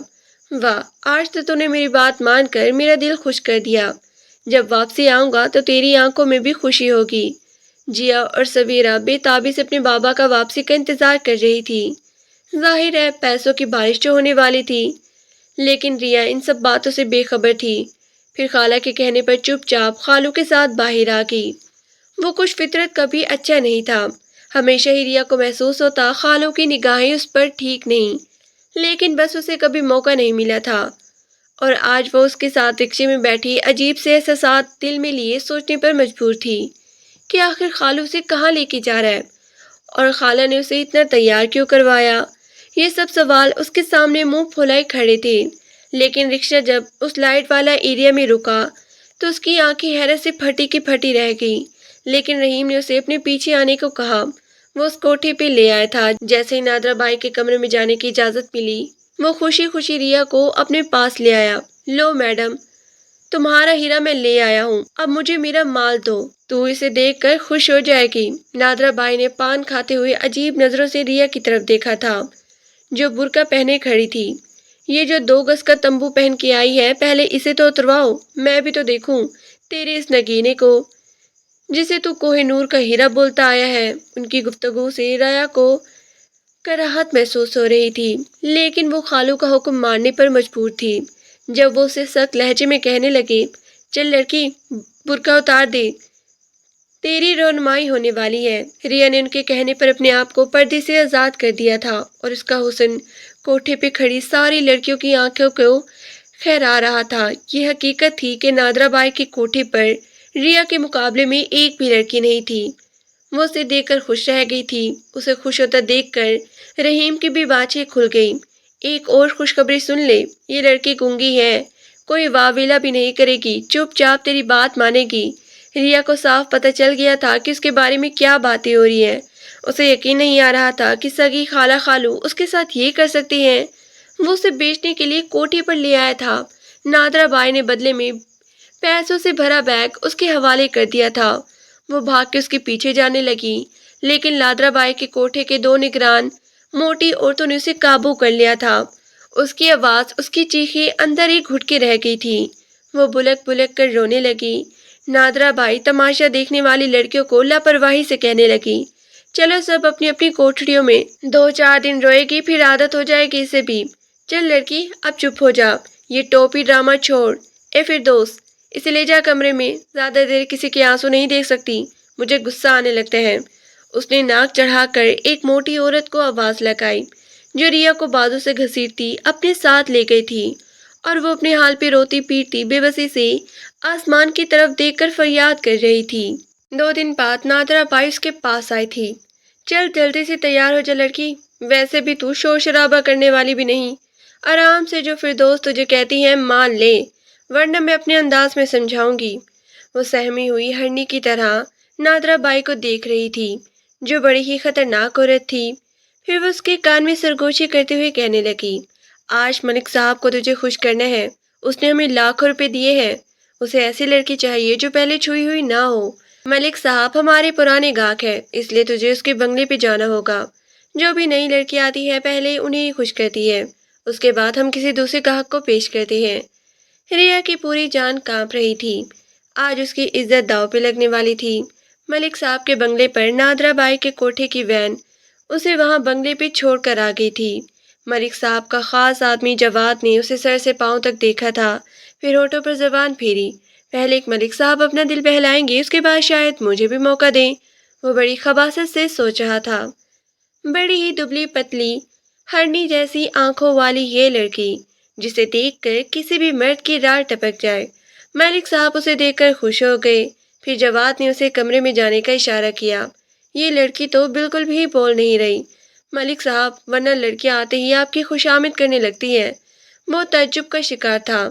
واہ، آج تو نے میری بات مان کر میرا دل خوش کر دیا۔ جب واپسی آؤں گا تو تیری آنکھوں میں بھی خوشی ہوگی۔ جیا اور سویرا بے تابی سے اپنے بابا کا واپسی کا انتظار کر رہی تھی۔ ظاہر ہے پیسوں کی بارش جو ہونے والی تھی، لیکن ریا ان سب باتوں سے بے خبر تھی۔ پھر خالہ کے کہنے پر چپ چاپ خالو کے ساتھ باہر آ گئی۔ وہ کچھ فطرت کبھی اچھا نہیں تھا، ہمیشہ ہی ریا کو محسوس ہوتا خالو کی نگاہیں اس پر ٹھیک نہیں، لیکن بس اسے کبھی موقع نہیں ملا تھا، اور آج وہ اس کے ساتھ رکشے میں بیٹھی عجیب سے احساسات دل میں لیے سوچنے پر مجبور تھی کہ آخر خالو سے کہاں لے کے جا رہا ہے، اور خالہ نے اسے اتنا تیار کیوں کروایا۔ یہ سب سوال اس کے سامنے منہ پھولائے کھڑے تھے، لیکن رکشہ جب اس لائٹ والا ایریا میں رکا تو اس کی آنکھیں حیرت سے پھٹی کی پھٹی رہ گئی، لیکن رحیم نے اسے اپنے پیچھے آنے کو کہا۔ وہ اس کوٹھے پہ لے آیا تھا۔ جیسے ہی نادرا بائی کے کمرے میں جانے کی اجازت ملی، وہ خوشی خوشی ریا کو اپنے پاس لے آیا۔ لو میڈم، تمہارا ہیرا میں لے آیا ہوں، اب مجھے میرا مال دو، تو اسے دیکھ کر خوش ہو جائے گی۔ نادرا بائی نے پان کھاتے ہوئے عجیب نظروں سے ریا کی طرف دیکھا تھا، جو برقع پہنے کھڑی تھی۔ یہ جو 2 گز کا تمبو پہن کے آئی ہے، پہلے اسے تو اترواؤ، میں بھی تو دیکھوں تیرے اس نگینے کو جسے تو کوہ نور کا ہیرا بولتا آیا ہے۔ ان کی گفتگو سے ریا کو کراہت محسوس ہو رہی تھی، لیکن وہ خالو کا حکم ماننے پر مجبور تھی۔ جب وہ اسے سخت لہجے میں کہنے لگے، چل لڑکی، برقع اتار دے، تیری رونمائی ہونے والی ہے، ریا نے ان کے کہنے پر اپنے آپ کو پردے سے آزاد کر دیا تھا، اور اس کا حسن کوٹھے پہ کھڑی ساری لڑکیوں کی آنکھوں کو خیرا رہا تھا۔ یہ حقیقت تھی کہ نادرا بائی کے کوٹھے پر ریا کے مقابلے میں ایک بھی لڑکی نہیں تھی۔ وہ اسے دیکھ کر خوش رہ گئی تھی۔ اسے خوش ہوتا دیکھ کر رحیم کی بھی باتیں کھل گئی۔ ایک اور خوشخبری سن لے، یہ لڑکی گونگی ہے، کوئی واویلا بھی نہیں کرے گی، چپ چاپ تیری بات مانے گی۔ ریا کو صاف پتہ چل گیا تھا کہ اس کے بارے میں کیا باتیں ہو رہی ہیں۔ اسے یقین نہیں آ رہا تھا کہ سگی خالہ خالو اس کے ساتھ یہ کر سکتی ہیں۔ وہ اسے بیچنے کے لیے کوٹھے پر لے آیا تھا۔ نادرا بائی نے بدلے میں پیسوں سے بھرا بیگ اس کے حوالے کر دیا تھا۔ وہ بھاگ کے اس کے پیچھے جانے لگی، لیکن نادرا بائی کے کوٹھے کے 2 نگران موٹی عورتوں نے اسے قابو کر لیا تھا۔ اس کی آواز، اس کی چیخیں اندر ہی گھٹ کے رہ گئی تھی۔ وہ بلک بلک کر رونے لگی۔ نادرا بائی تماشا دیکھنے والی لڑکیوں کو لاپرواہی سے کہنے لگی، چلو سب اپنی اپنی کوٹھریوں میں، 2-4 دن روئے گی پھر عادت ہو جائے گی اسے بھی۔ چل لڑکی، اب چپ ہو جا، یہ ٹوپی ڈرامہ چھوڑ۔ اے فردوس، اسے لے جا کمرے میں، زیادہ دیر کسی کے آنسو نہیں دیکھ سکتی، مجھے غصہ آنے لگتا ہے۔ اس نے ناک چڑھا کر ایک موٹی عورت کو آواز لگائی، جو ریا کو بازو سے گھسیٹتی اپنے ساتھ لے گئی تھی، اور وہ اپنے حال پہ روتی پیٹتی بے بسی سے آسمان کی طرف دیکھ کر فریاد کر رہی تھی۔ 2 دن بعد نادرا بائی اس کے پاس آئی تھی۔ چل جلدی سے تیار ہو جا لڑکی، ویسے بھی تو شور شرابہ کرنے والی بھی نہیں، آرام سے جو فردوس تجھے کہتی ہے مان لے، ورنہ میں اپنے انداز میں سمجھاؤں گی۔ وہ سہمی ہوئی ہرنی کی طرح نادرا بائی کو دیکھ رہی تھی، جو بڑی ہی خطرناک عورت تھی۔ پھر وہ اس کے کان میں سرگوشی کرتے ہوئے کہنے لگی، آج ملک صاحب کو تجھے خوش کرنا ہے، اس نے ہمیں لاکھوں روپے دیے ہیں، اسے ایسی لڑکی چاہیے جو پہلے چھوئی ہوئی نہ ہو۔ ملک صاحب ہمارے پرانے گاہک ہیں، اس لیے تجھے اس کے بنگلے پہ جانا ہوگا۔ جو بھی نئی لڑکی آتی ہے پہلے انہیں ہی خوش کرتی ہے، اس کے بعد ہم کسی دوسرے گاہک کو پیش کرتے ہیں۔ ریا کی پوری جان کانپ رہی تھی، آج اس کی عزت داؤ پہ لگنے والی تھی۔ ملک صاحب کے بنگلے پر نادرا بائی کے کوٹھے کی وین اسے وہاں بنگلے پہ چھوڑ کر آ گئی تھی۔ ملک صاحب کا خاص آدمی جواد نے اسے سر سے پاؤں تک دیکھا تھا، پھر ہونٹوں پر زبان پھیری۔ پہلے ایک ملک صاحب اپنا دل بہلائیں گے، اس کے بعد شاید مجھے بھی موقع دیں، وہ بڑی خباثت سے سوچ رہا تھا۔ بڑی ہی دبلی پتلی ہرنی جیسی آنکھوں والی یہ لڑکی، جسے دیکھ کر کسی بھی مرد کی راڑ ٹپک جائے۔ ملک صاحب اسے دیکھ کر خوش ہو گئے۔ پھر جواد نے اسے کمرے میں جانے کا اشارہ کیا۔ یہ لڑکی تو بالکل بھی بول نہیں رہی۔ ملک صاحب، ورنہ لڑکیاں آتے ہی آپ کی خوش آمد کرنے لگتی ہیں۔ وہ تعجب کا شکار تھا۔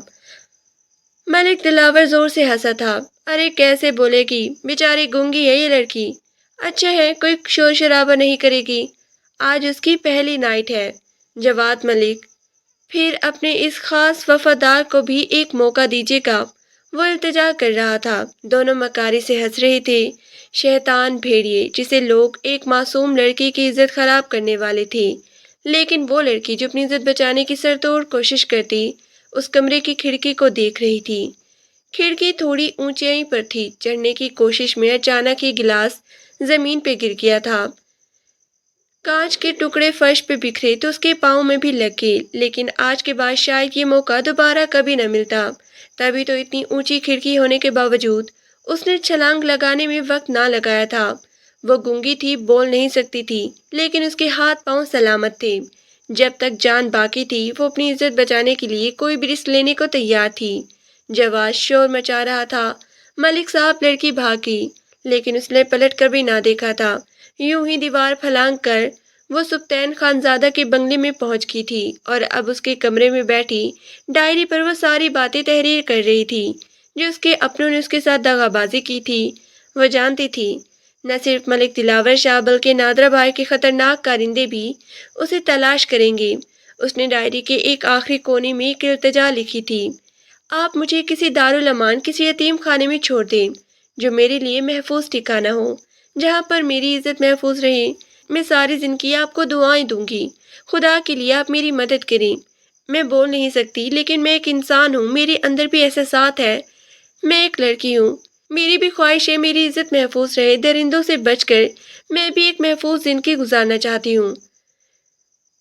ملک دلاور زور سے ہنسا تھا، ارے کیسے بولے گی، بیچاری گونگی ہے یہ لڑکی، اچھا ہے کوئی شور شرابہ نہیں کرے گی، آج اس کی پہلی نائٹ ہے۔ جواد ملک، پھر اپنے اس خاص وفادار کو بھی ایک موقع دیجیے گا، وہ التجا کر رہا تھا۔ دونوں مکاری سے ہنس رہے تھے۔ شیطان بھیڑیے، جسے لوگ ایک معصوم لڑکی کی عزت خراب کرنے والے تھے، لیکن وہ لڑکی جو اپنی عزت بچانے کی سرتوڑ کوشش کرتی اس کمرے کی کھڑکی کو دیکھ رہی تھی۔ کھڑکی تھوڑی اونچائی پر تھی، چڑھنے کی کوشش میں اچانک ہی گلاس زمین پہ گر گیا تھا۔ کانچ کے ٹکڑے فرش پہ بکھرے تو اس کے پاؤں میں بھی لگ گئے، لیکن آج کے بعد شاید یہ موقع دوبارہ کبھی نہ ملتا۔ تبھی تو اتنی اونچی کھڑکی ہونے کے باوجود اس نے چھلانگ لگانے میں وقت نہ لگایا تھا۔ وہ گونگی تھی، بول نہیں سکتی تھی، لیکن اس کے ہاتھ پاؤں سلامت تھے۔ جب تک جان باقی تھی وہ اپنی عزت بچانے کے لیے کوئی بھی رسک لینے کو تیار تھی۔ جواز شور مچا رہا تھا، ملک صاحب لڑکی بھاگ گئی، لیکن اس نے پلٹ کر بھی نہ دیکھا تھا۔ یوں ہی دیوار پھلانگ کر وہ سبطین خانزادہ کے بنگلے میں پہنچ گئی تھی، اور اب اس کے کمرے میں بیٹھی ڈائری پر وہ ساری باتیں تحریر کر رہی تھی جو اس کے اپنوں نے اس کے ساتھ دغا بازی کی تھی۔ وہ جانتی تھی نہ صرف ملک دلاور شاہ بلکہ نادرہ بھائی کے خطرناک کارندے بھی اسے تلاش کریں گے۔ اس نے ڈائری کے ایک آخری کونے میں ایک التجا لکھی تھی: آپ مجھے کسی دارالامان، کسی یتیم خانے میں چھوڑ دیں جو میرے لیے محفوظ ٹھکانہ ہو، جہاں پر میری عزت محفوظ رہے۔ میں ساری زندگی آپ کو دعائیں دوں گی۔ خدا کے لیے آپ میری مدد کریں۔ میں بول نہیں سکتی، لیکن میں ایک انسان ہوں، میرے اندر بھی احساسات ہیں۔ میں ایک لڑکی ہوں، میری بھی خواہش ہے میری عزت محفوظ رہے۔ درندوں سے بچ کر میں بھی ایک محفوظ زندگی گزارنا چاہتی ہوں۔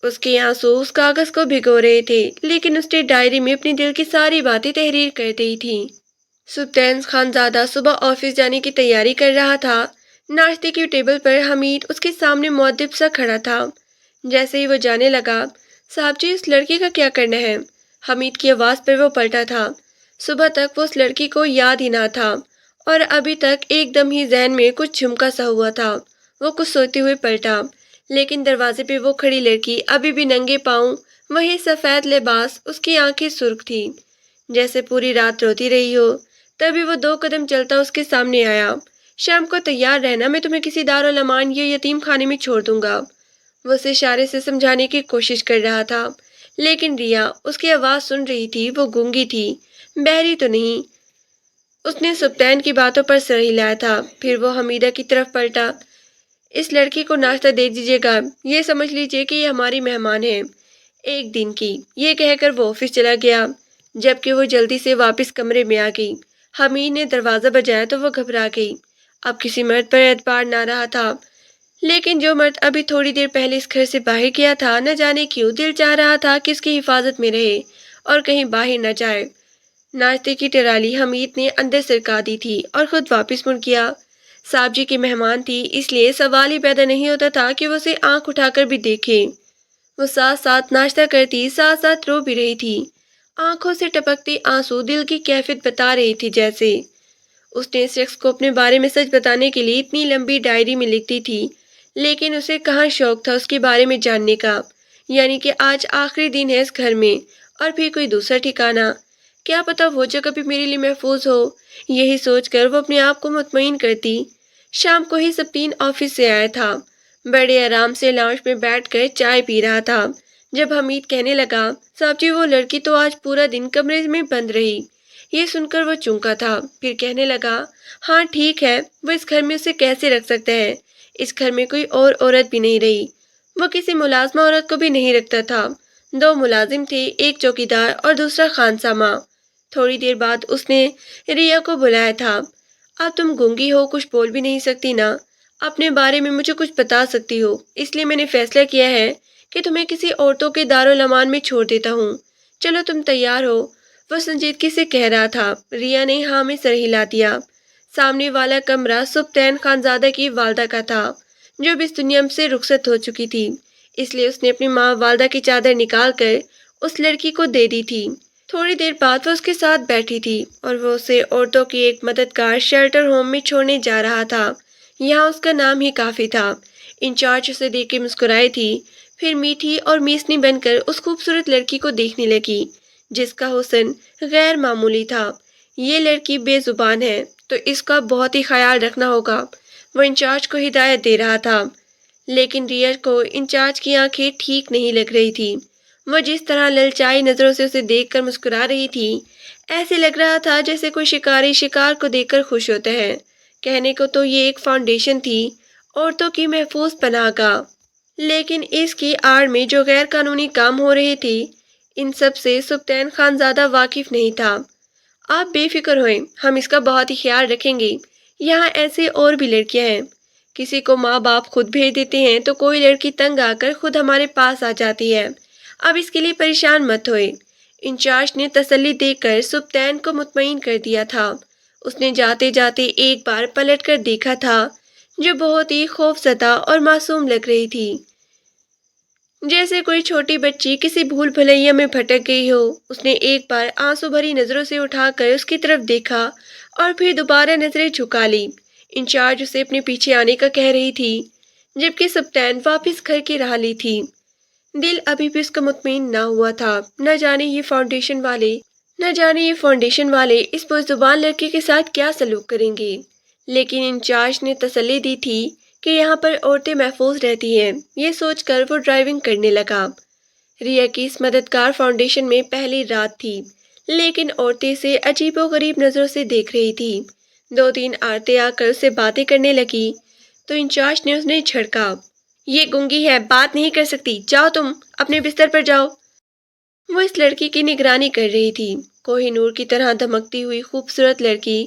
اس کے آنسو اس کاغذ کو بھگو رہے تھے، لیکن اس نے ڈائری میں اپنی دل کی ساری باتیں تحریر کر دی تھی۔ سبطین خانزادہ صبح آفس جانے کی تیاری کر رہا تھا۔ ناشتے کی ٹیبل پر حمید اس کے سامنے مؤدب سا کھڑا تھا۔ جیسے ہی وہ جانے لگا: صاحب جی، اس لڑکی کا کیا کرنا ہے؟ حمید کی آواز پر وہ پلٹا تھا۔ صبح تک وہ اس لڑکی کو یاد ہی نہ تھا، اور ابھی تک ایک دم ہی ذہن میں کچھ جھمکا سا ہوا تھا۔ وہ کچھ سوچتے ہوئے پلٹا، لیکن دروازے پہ وہ کھڑی لڑکی ابھی بھی ننگے پاؤں، وہی سفید لباس، اس کی آنکھیں سرخ تھی جیسے پوری رات روتی رہی ہو۔ تبھی وہ 2 قدم چلتا اس کے سامنے آیا: شام کو تیار رہنا، میں تمہیں کسی دارالامان یا یتیم خانے میں چھوڑ دوں گا۔ وہ اسے اشارے سے سمجھانے کی کوشش کر رہا تھا، لیکن ریا اس کی آواز سن رہی تھی۔ وہ گونگی تھی، بہری تو نہیں۔ اس نے سبطین کی باتوں پر سر ہلایا تھا، پھر وہ حمیدہ کی طرف پلٹا: اس لڑکی کو ناشتہ دے دیجیے گا، یہ سمجھ لیجیے کہ یہ ہماری مہمان ہے، ایک دن کی۔ یہ کہہ کر وہ آفس چلا گیا، جبکہ وہ جلدی سے واپس کمرے میں آ گئی۔ حمید نے دروازہ بجایا تو وہ گھبرا گئی۔ اب کسی مرد پر اعتبار نہ رہا تھا، لیکن جو مرد ابھی تھوڑی دیر پہلے اس گھر سے باہر گیا تھا، نہ جانے کیوں دل چاہ رہا تھا کہ اس کی حفاظت میں رہے اور کہیں باہر نہ جائے۔ ناشتے کی ٹرالی حمید نے اندر سرکا دی تھی اور خود واپس مڑ گیا۔ صاحب جی کی مہمان تھی، اس لیے سوال ہی پیدا نہیں ہوتا تھا کہ وہ اسے آنکھ اٹھا کر بھی دیکھے۔ وہ ساتھ ساتھ ناشتہ کرتی، ساتھ ساتھ رو بھی رہی تھی۔ آنکھوں سے ٹپکتے آنسو دل کی کیفیت بتا رہی تھی۔ جیسے اس نے اس شخص کو اپنے بارے میں سچ بتانے کے لیے اتنی لمبی ڈائری میں لکھتی تھی، لیکن اسے کہاں شوق تھا اس کے بارے میں جاننے کا۔ یعنی کہ آج آخری دن ہے اس گھر میں، اور پھر کوئی دوسرا ٹھکانہ، کیا پتہ وہ جگہ بھی میرے لیے محفوظ ہو۔ یہی سوچ کر وہ اپنے آپ کو مطمئن کرتی۔ شام کو ہی سبطین آفس سے آیا تھا، بڑے آرام سے لاؤنج میں بیٹھ کر چائے پی رہا تھا، جب حمید کہنے لگا: صاحب جی، وہ لڑکی تو آج پورا دن کمرے میں بند رہی۔ یہ سن کر وہ چونکا تھا، پھر کہنے لگا: ہاں ٹھیک ہے، وہ اس گھر میں اسے کیسے رکھ سکتا ہے؟ اس گھر میں کوئی اور عورت بھی نہیں رہی، وہ کسی ملازمہ عورت کو بھی نہیں رکھتا تھا۔ 2 ملازم تھے، ایک چوکیدار اور دوسرا خانسامہ۔ تھوڑی دیر بعد اس نے ریا کو بلایا تھا: اب تم گونگی ہو، کچھ بول بھی نہیں سکتی نا، اپنے بارے میں مجھے کچھ بتا سکتی ہو، اس لیے میں نے فیصلہ کیا ہے کہ تمہیں کسی عورتوں کے دارالامان میں چھوڑ دیتا ہوں۔ چلو تم تیار ہو؟ وہ سنجیدگی سے کہہ رہا تھا۔ ریا نے ہاں میں سر ہلا دیا۔ سامنے والا کمرہ سبطین خانزادہ کی والدہ کا تھا، جو اب اس دنیا سے رخصت ہو چکی تھی، اس لیے اس نے اپنی ماں والدہ کی چادر نکال کر اس لڑکی کو دے دی تھی۔ تھوڑی دیر بعد وہ اس کے ساتھ بیٹھی تھی، اور وہ اسے عورتوں کی ایک مددگار شیلٹر ہوم میں چھوڑنے جا رہا تھا۔ یہاں اس کا نام ہی کافی تھا۔ انچارج اسے دیکھ کے مسکرائی تھی، پھر میٹھی اور میسنی بن کر اس خوبصورت لڑکی کو دیکھنے لگی جس کا حسن غیر معمولی تھا۔ یہ لڑکی بے زبان ہے تو اس کا بہت ہی خیال رکھنا ہوگا، وہ انچارج کو ہدایت دے رہا تھا۔ لیکن ریا کو انچارج کی آنکھیں ٹھیک نہیں لگ رہی تھی۔ وہ جس طرح للچائی نظروں سے اسے دیکھ کر مسکرا رہی تھی، ایسے لگ رہا تھا جیسے کوئی شکاری شکار کو دیکھ کر خوش ہوتا ہے۔ کہنے کو تو یہ ایک فاؤنڈیشن تھی، عورتوں کی محفوظ پناہ گاہ، لیکن اس کی آڑ میں جو غیر قانونی کام ہو رہے تھے، ان سب سے سبطین خانزادہ واقف نہیں تھا۔ آپ بے فکر ہوئیں، ہم اس کا بہت ہی خیال رکھیں گے، یہاں ایسے اور بھی لڑکیاں ہیں، کسی کو ماں باپ خود بھیج دیتے ہیں تو کوئی لڑکی تنگ آ کر خود ہمارے پاس آ جاتی ہے۔ اب اس کے لیے پریشان مت ہوئے۔ انچارج نے تسلی دے کر سبطین کو مطمئن کر دیا تھا۔ اس نے جاتے جاتے ایک بار پلٹ کر دیکھا تھا، جو بہت ہی خوفزدہ اور معصوم لگ رہی تھی، جیسے کوئی چھوٹی بچی کسی بھول بھلیا میں بھٹک گئی ہو۔ اس نے ایک بار آنسو بھری نظروں سے اٹھا کر اس کی طرف دیکھا اور پھر دوبارہ نظریں جھکا لی۔ انچارج اسے اپنے پیچھے آنے کا کہہ رہی تھی، جبکہ سبطین واپس گھر کی راہ لی تھی۔ دل ابھی بھی اس کا مطمئن نہ ہوا تھا۔ نہ جانے یہ فاؤنڈیشن والے اس بزبان لڑکی کے ساتھ کیا سلوک کریں گے، لیکن انچارج نے تسلی دی تھی کہ یہاں پر عورتیں محفوظ رہتی ہیں۔ یہ سوچ کر وہ ڈرائیونگ کرنے لگا۔ ریا کی اس مددگار فاؤنڈیشن میں پہلی رات تھی، لیکن عورتیں اسے عجیب و غریب نظروں سے دیکھ رہی تھی۔ 2-3 عورتیں آ کر اسے باتیں کرنے لگی تو انچارج نے انہیں جھڑکا، یہ گونگی ہے، بات نہیں کر سکتی، جاؤ تم اپنے بستر پر جاؤ۔ وہ اس لڑکی کی نگرانی کر رہی تھی، کوہ نور کی طرح دمکتی ہوئی خوبصورت لڑکی،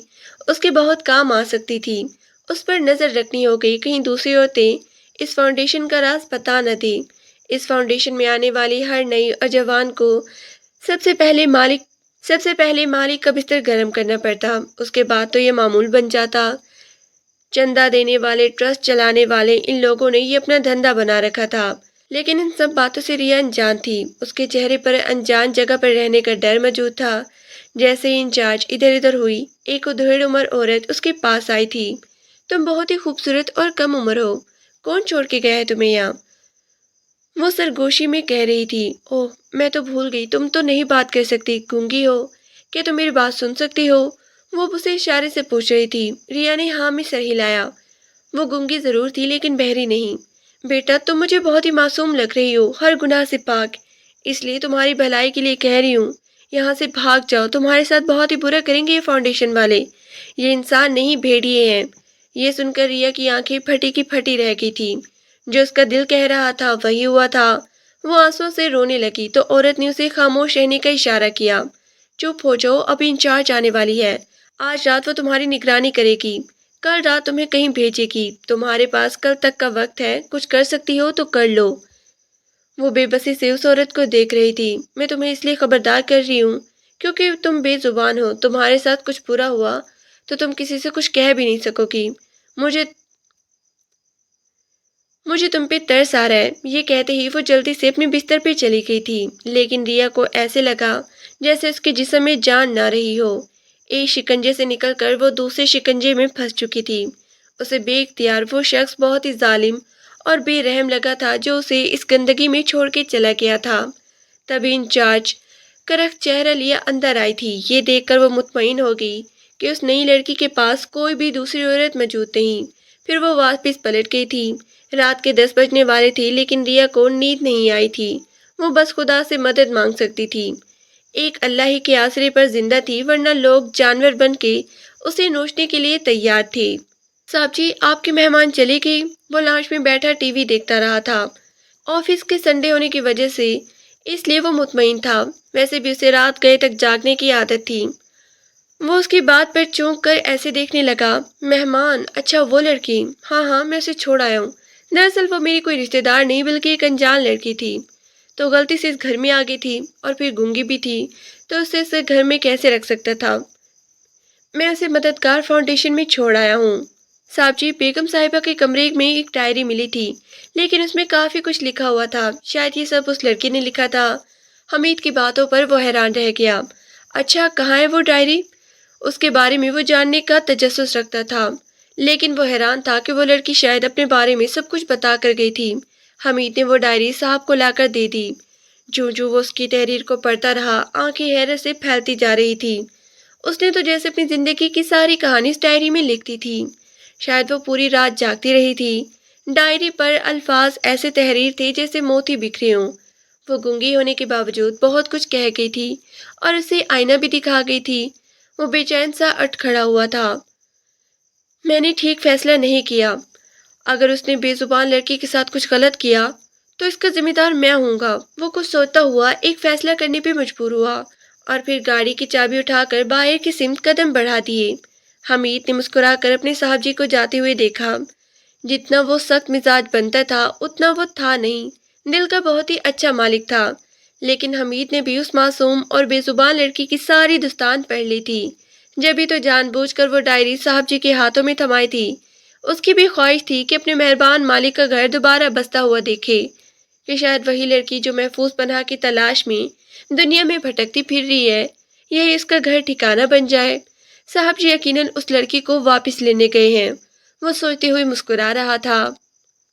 اس کے بہت کام آ سکتی تھی۔ اس پر نظر رکھنی ہو گئی کہیں دوسری عورتیں اس فاؤنڈیشن کا راز بتا نہ دیں۔ اس فاؤنڈیشن میں آنے والی ہر نئی جوان کو سب سے پہلے مالک کا بستر گرم کرنا پڑتا، اس کے بعد تو یہ معمول بن جاتا۔ چندہ دینے والے، ٹرسٹ چلانے والے، ان لوگوں نے یہ اپنا دھندا بنا رکھا تھا، لیکن ان سب باتوں سے ریا انجان تھی۔ اس کے چہرے پر انجان جگہ پر رہنے کا ڈر موجود تھا۔ جیسے ہی انچارج ادھر ادھر ہوئی، ایک ادھیڑ عمر عورت اس کے پاس آئی تھی۔ تم بہت ہی خوبصورت اور کم عمر ہو، کون چھوڑ کے گیا ہے تمہیں یہاں؟ وہ سرگوشی میں کہہ رہی تھی۔ اوہ، میں تو بھول گئی، تم تو نہیں بات کر سکتی، گونگی ہو، کیا تم میری بات سن سکتی ہو؟ وہ اسے اشارے سے پوچھ رہی تھی۔ ریا نے ہاں میں سر ہلایا۔ وہ گونگی ضرور تھی لیکن بہری نہیں۔ بیٹا، تم مجھے بہت ہی معصوم لگ رہی ہو، ہر گناہ سے پاک، اس لیے تمہاری بھلائی کے لیے کہہ رہی ہوں، یہاں سے بھاگ جاؤ، تمہارے ساتھ بہت ہی برا کریں گے یہ فاؤنڈیشن والے، یہ انسان نہیں بھیڑیے ہیں۔ یہ سن کر ریا کی آنکھیں پھٹی کی پھٹی رہ گئی تھی۔ جو اس کا دل کہہ رہا تھا وہی ہوا تھا۔ وہ آنسوں سے رونے لگی تو عورت نے اسے خاموش رہنے کا اشارہ کیا۔ چپ ہو جاؤ، ابھی انچارج آنے والی ہے، آج رات وہ تمہاری نگرانی کرے گی، کل رات تمہیں کہیں بھیجے گی، تمہارے پاس کل تک کا وقت ہے، کچھ کر سکتی ہو تو کر لو۔ وہ بے بسی سے اس عورت کو دیکھ رہی تھی۔ میں تمہیں اس لیے خبردار کر رہی ہوں کیونکہ تم بے زبان ہو، تمہارے ساتھ کچھ برا ہوا تو تم کسی سے کچھ کہہ بھی نہیں سکو گی۔ مجھے تم پہ ترس آ رہا ہے۔ یہ کہتے ہی وہ جلدی سے اپنے بستر پہ چلی گئی تھی، لیکن ریا کو ایسے لگا جیسے اس کے جسم میں جان نہ رہی ہو۔ ایک شکنجے سے نکل کر وہ دوسرے شکنجے میں پھنس چکی تھی۔ اسے بے اختیار وہ شخص بہت ہی ظالم اور بے رحم لگا تھا جو اسے اس گندگی میں چھوڑ کے چلا گیا تھا۔ تبھی انچارج کرخت چہرہ لیے اندر آئی تھی۔ یہ دیکھ کر وہ مطمئن ہو گئی کہ اس نئی لڑکی کے پاس کوئی بھی دوسری عورت موجود نہیں۔ پھر وہ واپس پلٹ گئی تھی۔ رات کے 10 بجنے والے تھے لیکن ریا کو نیند نہیں آئی تھی۔ وہ بس خدا سے مدد مانگ سکتی تھی۔ ایک اللہ ہی کے آسرے پر زندہ تھی، ورنہ لوگ جانور بن کے اسے نوچنے کے لیے تیار تھے۔ صاحب جی، آپ کے مہمان چلے گئے؟ وہ لاؤنج میں بیٹھا ٹی وی دیکھتا رہا تھا۔ آفس کے سنڈے ہونے کی وجہ سے اس لیے وہ مطمئن تھا، ویسے بھی اسے رات گئے تک جاگنے کی عادت تھی۔ وہ اس کی بات پر چونک کر ایسے دیکھنے لگا۔ مہمان؟ اچھا وہ لڑکی، ہاں میں اسے چھوڑ آیا ہوں۔ دراصل وہ میری کوئی رشتہ دار نہیں بلکہ ایک انجان لڑکی تھی، تو غلطی سے اس گھر میں آ گئی تھی، اور پھر گونگی بھی تھی تو اسے گھر میں کیسے رکھ سکتا تھا۔ میں اسے مددگار فاؤنڈیشن میں چھوڑ آیا ہوں۔ صاحب جی، بیگم صاحبہ کے کمرے میں ایک ڈائری ملی تھی، لیکن اس میں کافی کچھ لکھا ہوا تھا، شاید یہ سب اس لڑکی نے لکھا تھا۔ حمید کی باتوں پر وہ حیران رہ گیا۔ اچھا، کہاں ہے وہ ڈائری؟ اس کے بارے میں وہ جاننے کا تجسس رکھتا تھا، لیکن وہ حیران تھا کہ وہ لڑکی شاید اپنے بارے میں سب کچھ بتا کر گئی تھی۔ حمید نے وہ ڈائری صاحب کو لا کر دے دی۔ جو وہ اس کی تحریر کو پڑھتا رہا، آنکھیں حیرت سے پھیلتی جا رہی تھی۔ اس نے تو جیسے اپنی زندگی کی ساری کہانی اس ڈائری میں لکھ دی تھی۔ شاید وہ پوری رات جاگتی رہی تھی۔ ڈائری پر الفاظ ایسے تحریر تھے جیسے موتی بکھرے ہوں۔ وہ گونگی ہونے کے باوجود بہت کچھ کہہ گئی تھی اور اسے آئینہ بھی دکھا گئی تھی۔ وہ بے چین سا اٹھ کھڑا ہوا تھا۔ میں نے ٹھیک فیصلہ نہیں کیا۔ اگر اس نے بے زبان لڑکی کے ساتھ کچھ غلط کیا تو اس کا ذمہ دار میں ہوں گا۔ وہ کچھ سوچتا ہوا ایک فیصلہ کرنے پہ مجبور ہوا اور پھر گاڑی کی چابی اٹھا کر باہر کی سمت قدم بڑھا دیے۔ حمید نے مسکرا کر اپنے صاحب جی کو جاتے ہوئے دیکھا۔ جتنا وہ سخت مزاج بنتا تھا اتنا وہ تھا نہیں، دل کا بہت ہی اچھا مالک تھا۔ لیکن حمید نے بھی اس معصوم اور بے زبان لڑکی کی ساری دستان پڑھ لی تھی، جبھی تو جان بوجھ کر وہ ڈائری صاحب جی کے ہاتھوں میں تھمائی تھی۔ اس کی بھی خواہش تھی کہ اپنے مہربان مالک کا گھر دوبارہ بستا ہوا دیکھے، کہ شاید وہی لڑکی جو محفوظ پناہ کی تلاش میں دنیا میں بھٹکتی پھر رہی ہے، یہی اس کا گھر ٹھکانہ بن جائے۔ صاحب جی یقیناً اس لڑکی کو واپس لینے گئے ہیں، وہ سوچتے ہوئے مسکرا رہا تھا۔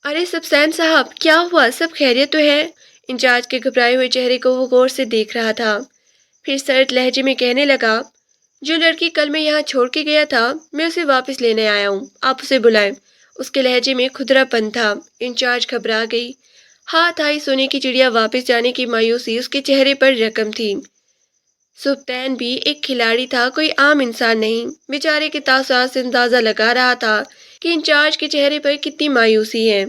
ارے سبسین صاحب، کیا ہوا؟ سب خیریت تو ہے؟ انچارج کے گھبرائے ہوئے چہرے کو وہ غور سے دیکھ رہا تھا، پھر سرد لہجے میں کہنے لگا، جو لڑکی کل میں یہاں چھوڑ کے گیا تھا میں اسے واپس لینے آیا ہوں، آپ اسے بلائیں۔ اس کے لہجے میں کھدرا پن تھا۔ انچارج گھبرا گئی، ہاتھ آئی سونے کی چڑیا واپس جانے کی مایوسی اس کے چہرے پر رقم تھی۔ سبطین بھی ایک کھلاڑی تھا، کوئی عام انسان نہیں۔ بیچارے کے تاثرات سے اندازہ لگا رہا تھا کہ انچارج کے چہرے پر کتنی مایوسی ہے۔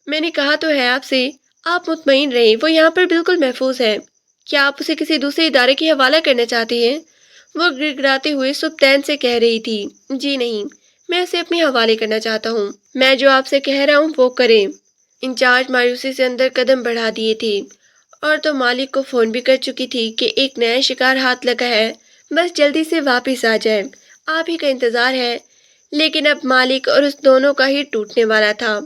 میں نے کہا تو ہے آپ سے، آپ مطمئن رہیں، وہ یہاں پر بالکل محفوظ ہے۔ کیا آپ اسے کسی دوسرے ادارے کے حوالہ کرنا چاہتے ہیں؟ وہ گڑگڑاتے ہوئے سبطین سے کہہ رہی تھی۔ جی نہیں، میں اسے اپنے حوالے کرنا چاہتا ہوں۔ میں جو آپ سے کہہ رہا ہوں وہ کریں۔ انچارج مایوسی سے اندر قدم بڑھا دیے تھے، اور تو مالک کو فون بھی کر چکی تھی کہ ایک نیا شکار ہاتھ لگا ہے، بس جلدی سے واپس آ جائے، آپ ہی کا انتظار ہے۔ لیکن اب مالک اور اس دونوں کا ہی ٹوٹنے والا تھا۔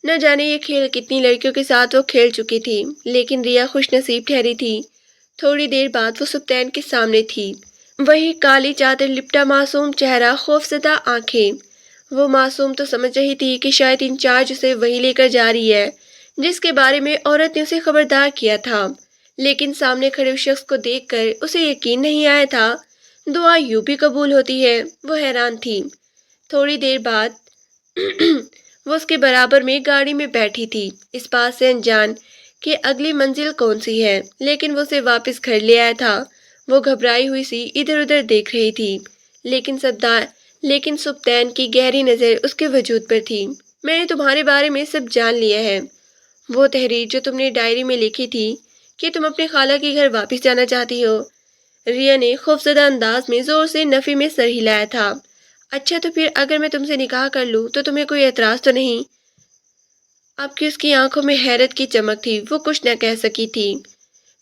نہ جانے یہ کھیل کتنی لڑکیوں کے ساتھ وہ کھیل چکی تھی، لیکن ریا خوش نصیب ٹھہری تھی۔ تھوڑی دیر بعد وہ سبطین کے سامنے تھی، وہی کالی چادر لپٹا معصوم چہرہ، خوفزدہ آنکھیں۔ وہ معصوم تو سمجھ رہی تھی کہ شاید انچارج اسے وہی لے کر جا رہی ہے جس کے بارے میں عورت نے اسے خبردار کیا تھا، لیکن سامنے کھڑے اس شخص کو دیکھ کر اسے یقین نہیں آیا تھا دعا یوں بھی قبول ہوتی ہے۔ وہ حیران تھی۔ تھوڑی دیر بعد وہ اس کے برابر میں گاڑی میں بیٹھی تھی، اس بات سے انجان کہ اگلی منزل کون سی ہے، لیکن وہ اسے واپس گھر لے آیا تھا۔ وہ گھبرائی ہوئی سی ادھر ادھر دیکھ رہی تھی، لیکن سبطین کی گہری نظر اس کے وجود پر تھی۔ میں نے تمہارے بارے میں سب جان لیا ہے، وہ تحریر جو تم نے ڈائری میں لکھی تھی کہ تم اپنے خالہ کے گھر واپس جانا چاہتی ہو۔ ریا نے خوفزدہ انداز میں زور سے نفی میں سر ہلایا تھا۔ اچھا تو پھر اگر میں تم سے نکاح کر لوں تو تمہیں کوئی اعتراض تو نہیں؟ اب کی اس کی آنکھوں میں حیرت کی چمک تھی، وہ کچھ نہ کہہ سکی تھی،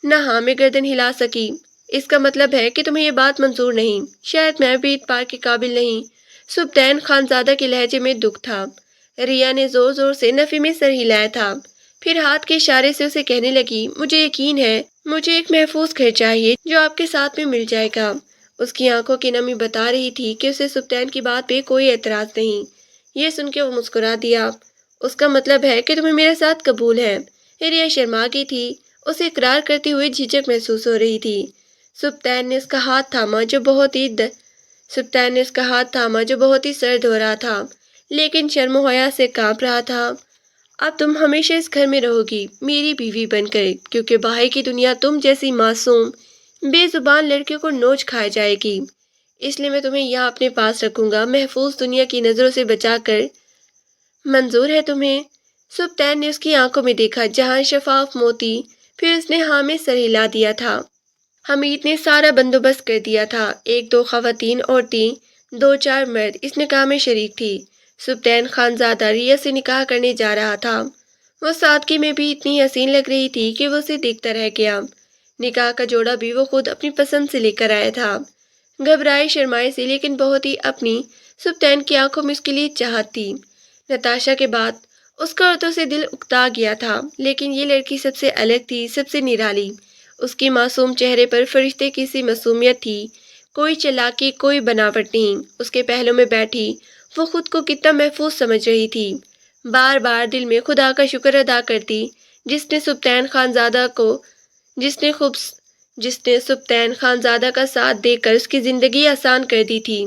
نہ ہاں میں گردن ہلا سکی۔ اس کا مطلب ہے کہ تمہیں یہ بات منظور نہیں؟ شاید میں بھی اعتبار کے قابل نہیں۔ سبطین خانزادہ کے لہجے میں دکھ تھا۔ ریا نے زور زور سے نفی میں سر ہلایا تھا، پھر ہاتھ کے اشارے سے اسے کہنے لگی، مجھے یقین ہے، مجھے ایک محفوظ گھر چاہیے جو آپ کے ساتھ میں مل جائے گا۔ اس کی آنکھوں کی نمی بتا رہی تھی کہ اسے سبطین کی بات پہ کوئی اعتراض نہیں۔ یہ سن کے وہ مسکرا دیا، اس کا مطلب ہے کہ تمہیں میرے ساتھ قبول ہے۔ ریا شرما گئی تھی، اسے اقرار کرتے ہوئے جھجک محسوس ہو رہی تھی۔ سبطین نے اس کا ہاتھ تھاما جو بہت ہی سرد ہو رہا تھا، لیکن شرم و حیا سے کانپ رہا تھا۔ اب تم ہمیشہ اس گھر میں رہو گی، میری بیوی بن کر، کیونکہ باہر کی دنیا تم جیسی معصوم بے زبان لڑکیوں کو نوچ کھائے جائے گی، اس لیے میں تمہیں یہاں اپنے پاس رکھوں گا، محفوظ دنیا کی نظروں سے بچا کر۔ منظور ہے تمہیں؟ سبطین نے اس کی آنکھوں میں دیکھا جہاں شفاف موتی، پھر اس نے ہاں میں سر ہلا دیا تھا۔ حمید نے سارا بندوبست کر دیا تھا، 1-2 خواتین عورتیں، 2-4 مرد اس نکاح میں شریک تھی۔ سبطین خانزادہ ریا سے نکاح کرنے جا رہا تھا۔ وہ سادگی میں بھی اتنی حسین لگ رہی تھی کہ وہ اسے دیکھتا رہ گیا۔ نکاح کا جوڑا بھی وہ خود اپنی پسند سے لے کر آیا تھا۔ گھبرائے شرمائے سے لیکن بہت ہی اپنی، سبطین کی آنکھوں میں اس کے لیے چاہت تھی۔ نتاشا کے بعد اس کا عورتوں سے دل اکتا گیا تھا، لیکن یہ لڑکی سب سے الگ تھی، سب سے نرالی۔ اس کی معصوم چہرے پر فرشتے کی سی معصومیت تھی، کوئی چالاکی، کوئی بناوٹ نہیں۔ اس کے پہلو میں بیٹھی وہ خود کو کتنا محفوظ سمجھ رہی تھی، بار بار دل میں خدا کا شکر ادا کرتی جس نے سبطین خانزادہ کا ساتھ دے کر اس کی زندگی آسان کر دی تھی۔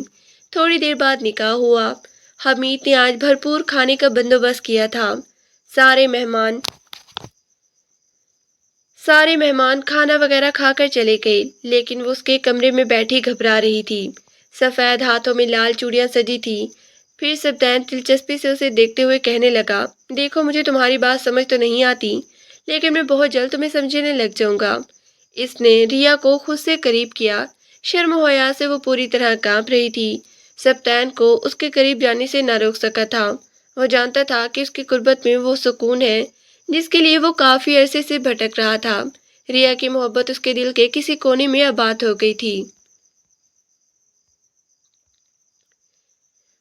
تھوڑی دیر بعد نکاح ہوا۔ حمید نے آج بھرپور کھانے کا بندوبست کیا تھا۔ سارے مہمان کھانا وغیرہ کھا کر چلے گئے، لیکن وہ اس کے کمرے میں بیٹھی گھبرا رہی تھی۔ سفید ہاتھوں میں لال چوڑیاں سجی تھی۔ پھر سبطین دلچسپی سے اسے دیکھتے ہوئے کہنے لگا، دیکھو مجھے تمہاری بات سمجھ تو نہیں آتی، لیکن میں بہت جلد تمہیں سمجھنے لگ جاؤں گا۔ اس نے ریا کو خود سے قریب کیا، شرم و حیا سے وہ پوری طرح کانپ رہی تھی۔ سبطین کو اس کے قریب جانے سے نہ روک سکا تھا۔ وہ جانتا تھا کہ اس کی قربت میں وہ سکون ہے جس کے لیے وہ کافی عرصے سے بھٹک رہا تھا۔ ریا کی محبت اس کے دل کے کسی کونے میں آباد ہو گئی تھی۔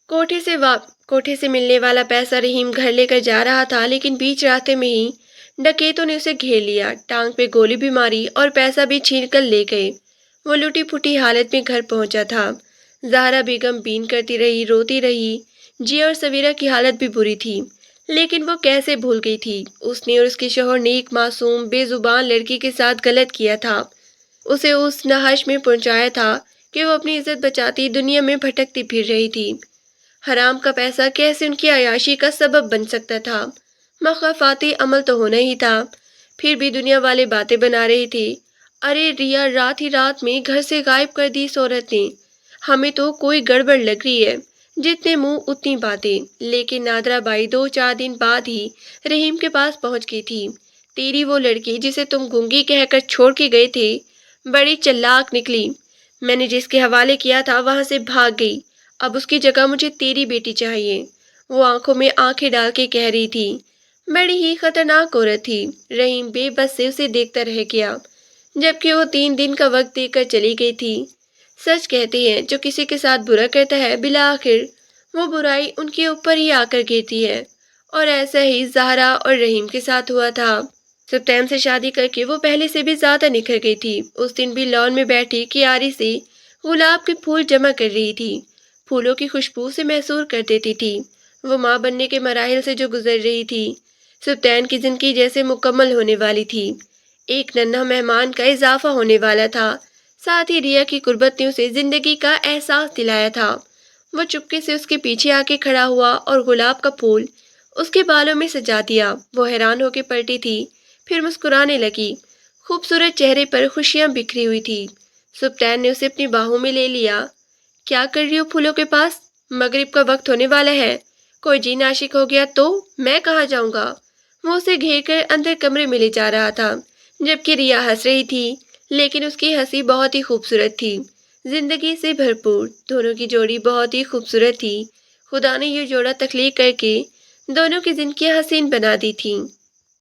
کوٹھے سے ملنے والا پیسہ رحیم گھر لے کر جا رہا تھا، لیکن بیچ راستے میں ہی ڈکیتوں نے اسے گھیر لیا، ٹانگ پہ گولی بھی ماری اور پیسہ بھی چھین کر لے گئے۔ وہ لٹی پھٹی حالت میں گھر پہنچا تھا۔ زہرا بیگم بین کرتی رہی، روتی رہی۔ جی اور سویرا کی حالت بھی بری تھی، لیکن وہ کیسے بھول گئی تھی اس نے اور اس کے شوہر نے ایک معصوم بے زبان لڑکی کے ساتھ غلط کیا تھا، اسے اس نہش میں پہنچایا تھا کہ وہ اپنی عزت بچاتی دنیا میں بھٹکتی پھر رہی تھی۔ حرام کا پیسہ کیسے ان کی عیاشی کا سبب بن سکتا تھا؟ مخافاتی عمل تو ہونا ہی تھا، پھر بھی دنیا والے باتیں بنا رہی تھی۔ ارے ریا، رات ہی رات میں گھر سے غائب کر دی اس عورت نے، ہمیں تو کوئی گڑبڑ لگ رہی ہے۔ جتنے منہ اتنی باتیں، لیکن نادرا بائی 2-4 دن بعد ہی رحیم کے پاس پہنچ گئی تھی۔ تیری وہ لڑکی جسے تم گنگی کہہ کر چھوڑ کے گئے تھے بڑی چلاک نکلی، میں نے جس کے حوالے کیا تھا وہاں سے بھاگ گئی، اب اس کی جگہ مجھے تیری بیٹی چاہیے، وہ آنکھوں میں آنکھیں ڈال کے کہہ رہی تھی۔ بڑی ہی خطرناک عورت تھی۔ رحیم بے بس سے اسے دیکھتا رہ گیا، جبکہ وہ 3 دن کا وقت دے کر چلی گئی تھی۔ سچ کہتے ہیں جو کسی کے ساتھ برا کرتا ہے بالآخر وہ برائی ان کے اوپر ہی آ کر گرتی ہے، اور ایسا ہی زہرا اور رحیم کے ساتھ ہوا تھا۔ سپتیم سے شادی کر کے وہ پہلے سے بھی زیادہ نکھر گئی تھی۔ اس دن بھی لان میں بیٹھی کیاری سے گلاب کے پھول جمع کر رہی تھی، پھولوں کی خوشبو سے محصور کر دیتی تھی۔ وہ ماں بننے کے مراحل سے جو گزر رہی تھی، سپتیم کی زندگی جیسے مکمل ہونے والی تھی، ایک ننھا مہمان کا اضافہ ہونے والا تھا۔ ساتھ ہی ریا کی قربت نے اسے زندگی کا احساس دلایا تھا۔ وہ چپکے سے اس کے پیچھے آ کے کھڑا ہوا اور گلاب کا پھول اس کے بالوں میں سجا دیا۔ وہ حیران ہو کے پلٹی تھی، پھر مسکرانے لگی، خوبصورت چہرے پر خوشیاں بکھری ہوئی تھی۔ سپتیم نے اسے اپنی باہوں میں لے لیا۔ کیا کر رہی ہو پھولوں کے پاس؟ مغرب کا وقت ہونے والا ہے، کوئی جین عاشق ہو گیا تو میں کہاں جاؤں گا؟ وہ اسے گھیر کر اندر کمرے میں لے جا رہا تھا، جبکہ ریا ہنس رہی تھی، لیکن اس کی ہنسی بہت ہی خوبصورت تھی، زندگی سے بھرپور۔ دونوں کی جوڑی بہت ہی خوبصورت تھی، خدا نے یہ جوڑا تخلیق کر کے دونوں کی زندگی حسین بنا دی تھی۔